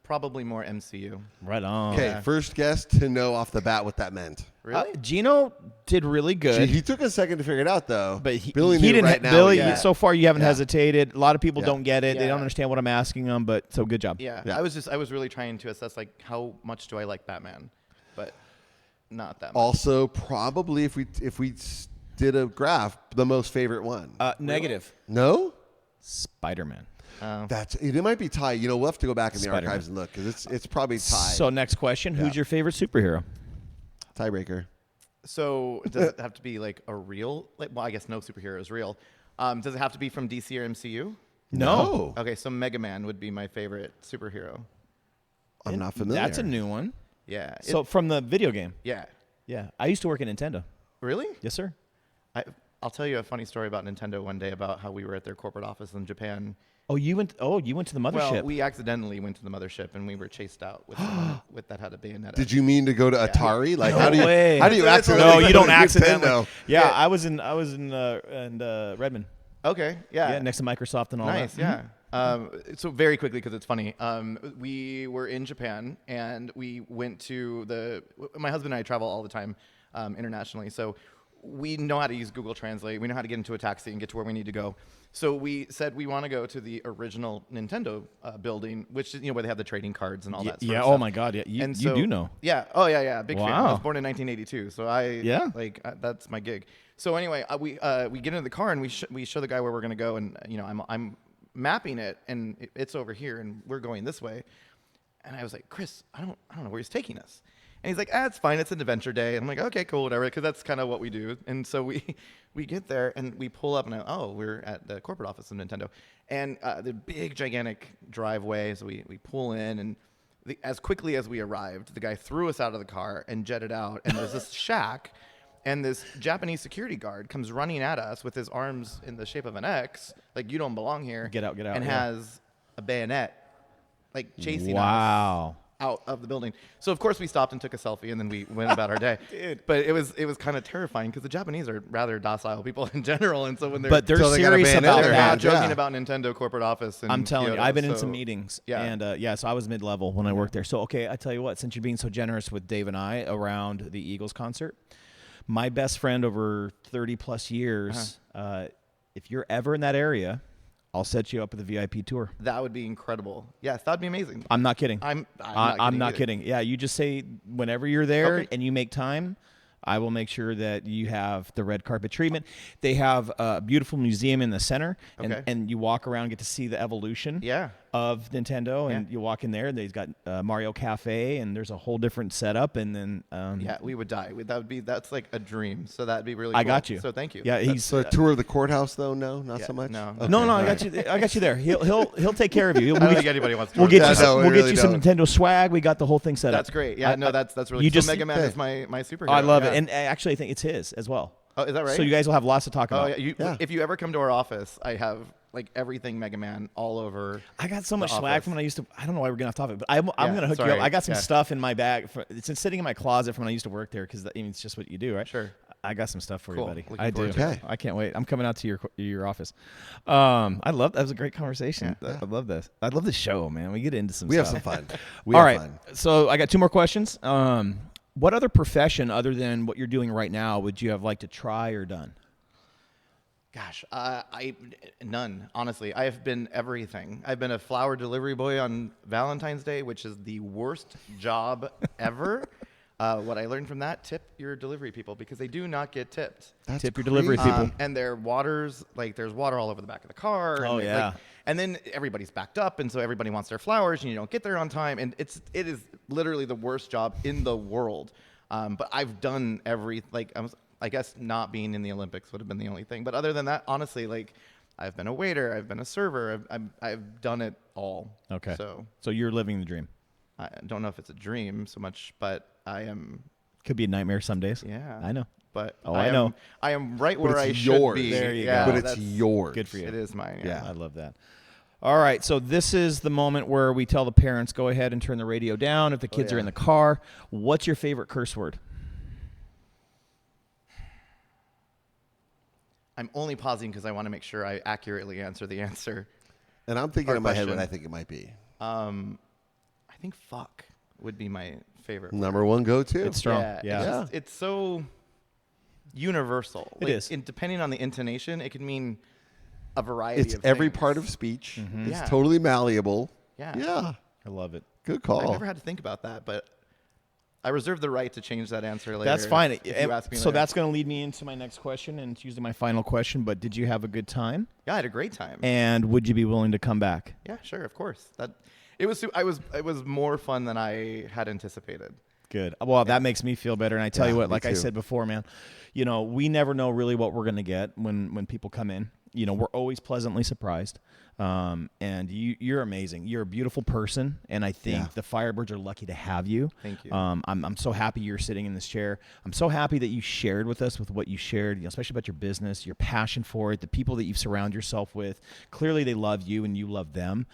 Probably more MCU. Right on. Okay, first guess to know off the bat what that meant. Really? Gino did really good. He took a second to figure it out, though. But Billy he knew didn't. right now. Billy, Yeah. so far you haven't Yeah. hesitated. A lot of people Yeah. don't get it. They Yeah. don't understand what I'm asking them. But so good job. Yeah. Yeah. I was really trying to assess like how much do I like Batman, but not that much. Also, probably if we did a graph, the most favorite one. Negative. No, Spider-Man. it might be tied. We'll have to go back in the Spider-Man. archives and look because it's probably tied. So next question: Yeah. Who's your favorite superhero? Tiebreaker. So does it have to be like a real? Well, I guess no superhero is real. Does it have to be from DC or MCU? No. Okay, so Mega Man would be my favorite superhero. I'm not familiar. That's a new one. Yeah. So from the video game. yeah. Yeah, I used to work at Nintendo. Really? Yes, sir. I'll tell you a funny story about Nintendo one day about how we were at their corporate office in Japan. Oh, you went to the mothership. Well, we accidentally went to the mothership and we were chased out with someone that had a bayonet. Did you mean to go to Atari? Like No how do you way. how do you That's- accidentally? No, you go don't to accidentally. Nintendo? Yeah, Yeah. I was in Redmond. Okay. Yeah. Yeah, next to Microsoft and all Nice. that. Yeah. So very quickly because it's funny. We were in Japan and we went to my husband and I travel all the time internationally. So we know how to use Google Translate. We know how to get into a taxi and get to where we need to go. So we said we want to go to the original Nintendo building, which is where they have the trading cards and all that. Sort Yeah. of Oh stuff. my God. Yeah. You And you so- do know. Yeah. Oh yeah. Big fan. I Wow. was born in 1982, so that's my gig. So anyway, we get into the car and we show the guy where we're gonna go, and I'm mapping it, and it's over here, and we're going this way. And I was like, Chris, I don't know where he's taking us. And he's like, it's fine. It's an adventure day. And I'm like, okay, cool, whatever, because that's kind of what we do. And so we get there and we pull up, and we're at the corporate office of Nintendo, and the big gigantic driveway. So we pull in, and as quickly as we arrived, the guy threw us out of the car and jetted out. And there's this shack, and this Japanese security guard comes running at us with his arms in the shape of an X, like you don't belong here. Get out, and yeah. has a bayonet, like chasing us Wow. out of the building. So of course we stopped and took a selfie, and then we went about our day. Dude. But it was kind of terrifying because the Japanese are rather docile people in general, and so when they're But they're So they got a serious bayonet about in their they're that. hand. joking Yeah. about Nintendo corporate office. In I'm telling you, Kyoto, I've been in so- some meetings. Yeah. And so I was mid-level when I worked there. So, okay, I tell you what, since you're being so generous with Dave and I around the Eagles concert, my best friend over 30 plus years, if you're ever in that area, I'll set you up with a VIP tour. That would be incredible. Yes, that'd be amazing. I'm not kidding. I'm not either. kidding. Yeah, you just say whenever you're there Okay. and you make time, I will make sure that you have the red carpet treatment. They have a beautiful museum in the center, Okay. and you walk around, get to see the evolution Yeah. of Nintendo, and Yeah. you walk in there, and they've got Mario Cafe, and there's a whole different setup, and then Yeah, we would die. That's like a dream. So that'd be really. I cool. got you. So thank you. Yeah, he's So a tour of the courthouse, though? No, not Yeah, so much. no. Okay. no, All I got right. you. I got you there. He'll take care of you. I don't think anybody wants to. We'll get Yeah, you. no, Some, we we'll really get you some don't. Nintendo swag. We got the whole thing set up. That's great. Yeah, no, that's really. you So just- Mega Man Okay. is my superhero. I love yeah. it, and actually, I think it's his as well. Oh, is that right? So you guys will have lots to talk about. Oh yeah, Yeah. If you ever come to our office, I have like everything Mega Man all over. I got so much The swag office. from when I used to. I don't know why we're getting off topic, but I'm going to hook you sorry. up. I got some Yeah. stuff in my bag. It's sitting in my closet from when I used to work there because it's just what you do, right? Sure. I got some stuff for Cool. you, buddy. Looking I do. forward to it. Okay. I can't wait. I'm coming out to your office. I love that. Was a great conversation. I love this. I love the show, man. We get into some. We have stuff. some fun. We All have right. fun. So I got two more questions. What other profession other than what you're doing right now would you have liked to try or done? Gosh, none. Honestly, I have been everything. I've been a flower delivery boy on Valentine's Day, which is the worst job ever. What I learned from that: tip your delivery people because they do not get tipped. That's Tip your delivery crazy. people. And their waters, like there's water all over the back of the car. Oh, and yeah. and then everybody's backed up, and so everybody wants their flowers, and you don't get there on time, and it is literally the worst job in the world. But I've done I guess not being in the Olympics would have been the only thing. But other than that, honestly, like I've been a waiter, I've been a server, I've done it all. Okay. So So you're living the dream. I don't know if it's a dream so much, but I am. Could be a nightmare some days. Yeah. I know. but I know. I am right where I it's should yours. be. There you Yeah, go. But it's that's- yours. Good for you. It is mine. Yeah. I love that. All right, so this is the moment where we tell the parents, go ahead and turn the radio down if the kids are in the car. What's your favorite curse word? I'm only pausing because I want to make sure I accurately answer the answer. And I'm thinking Hard in my head question. what I think it might be. I think fuck would be my favorite. word. Number one go-to. It's strong. Yeah, Yeah. It's so universal. It is. And depending on the intonation, it can mean a variety It's of every things. part of speech. It's Yeah. totally malleable. Yeah. Yeah. I love it. Good call. I never had to think about that, but I reserve the right to change that answer later. That's fine. if you ask me So later. that's going to lead me into my next question, and it's usually my final question, but did you have a good time? Yeah, I had a great time. And would you be willing to come back? Yeah, sure, of course. It was more fun than I had anticipated. Good. Well, that makes me feel better. And I tell Yeah, you what, me like I too. said before, man, we never know really what we're going to get when people come in. We're always pleasantly surprised. And you're amazing. You're a beautiful person. And I think the Firebirds are lucky to have you. Thank you. I'm so happy you're sitting in this chair. I'm so happy that you shared with us with what you shared, especially about your business, your passion for it, the people that you've surrounded yourself with. Clearly they love you and you love them.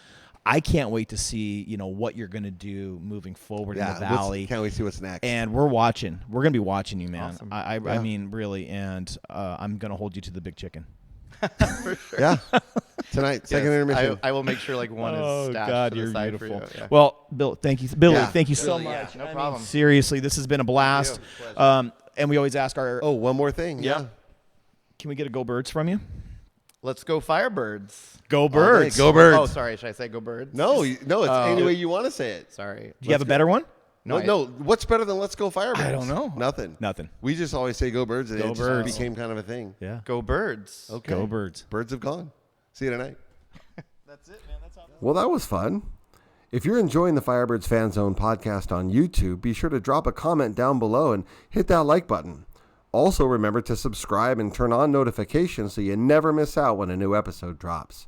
I can't wait to see, what you're going to do moving forward in the valley. Can't wait to see what's next. And we're watching. We're going to be watching you, man. Awesome. I mean, really. And I'm going to hold you to the big chicken. Yeah. Tonight, second Yes, intermission. I will make sure one is stashed to the side for you. Yeah. Well, Bill, thank you. Billy, Yeah. thank you so Billy, much. no problem. Seriously, this has been a blast. And we always ask our, One more thing. Yeah. can we get a Go Birds from you? Let's go Firebirds. Go Birds. Birds. Go Birds. Oh, sorry. Should I say go Birds? No, it's any way you want to say it. Sorry. Do you have a better one? No, what's better than Let's Go Firebirds? I don't know. Nothing. We just always say Go Birds, and Go it just Birds. became kind of a thing. Yeah. Go Birds. Okay. Go Birds. Birds have gone. See you tonight. That's it, man. That's all. Well, that was fun. If you're enjoying the Firebirds Fan Zone podcast on YouTube, be sure to drop a comment down below and hit that like button. Also, remember to subscribe and turn on notifications so you never miss out when a new episode drops.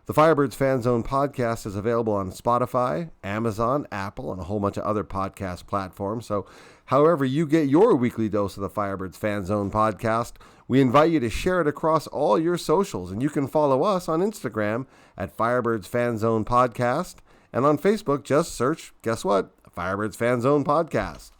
The Firebirds Fan Zone podcast is available on Spotify, Amazon, Apple, and a whole bunch of other podcast platforms. So however you get your weekly dose of the Firebirds Fan Zone podcast, we invite you to share it across all your socials. And you can follow us on Instagram at Firebirds Fan Zone Podcast. And on Facebook, just search, guess what? Firebirds Fan Zone Podcast.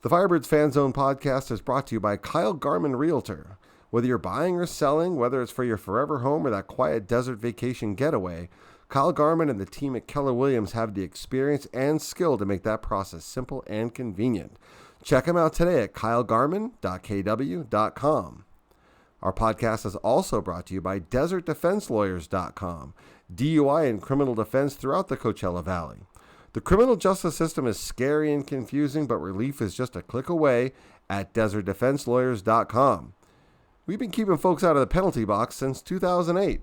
The Firebirds Fan Zone Podcast is brought to you by Kyle Garman Realtor. Whether you're buying or selling, whether it's for your forever home or that quiet desert vacation getaway, Kyle Garman and the team at Keller Williams have the experience and skill to make that process simple and convenient. Check them out today at kylegarman.kw.com. Our podcast is also brought to you by DesertDefenseLawyers.com, DUI and criminal defense throughout the Coachella Valley. The criminal justice system is scary and confusing, but relief is just a click away at DesertDefenseLawyers.com. We've been keeping folks out of the penalty box since 2008.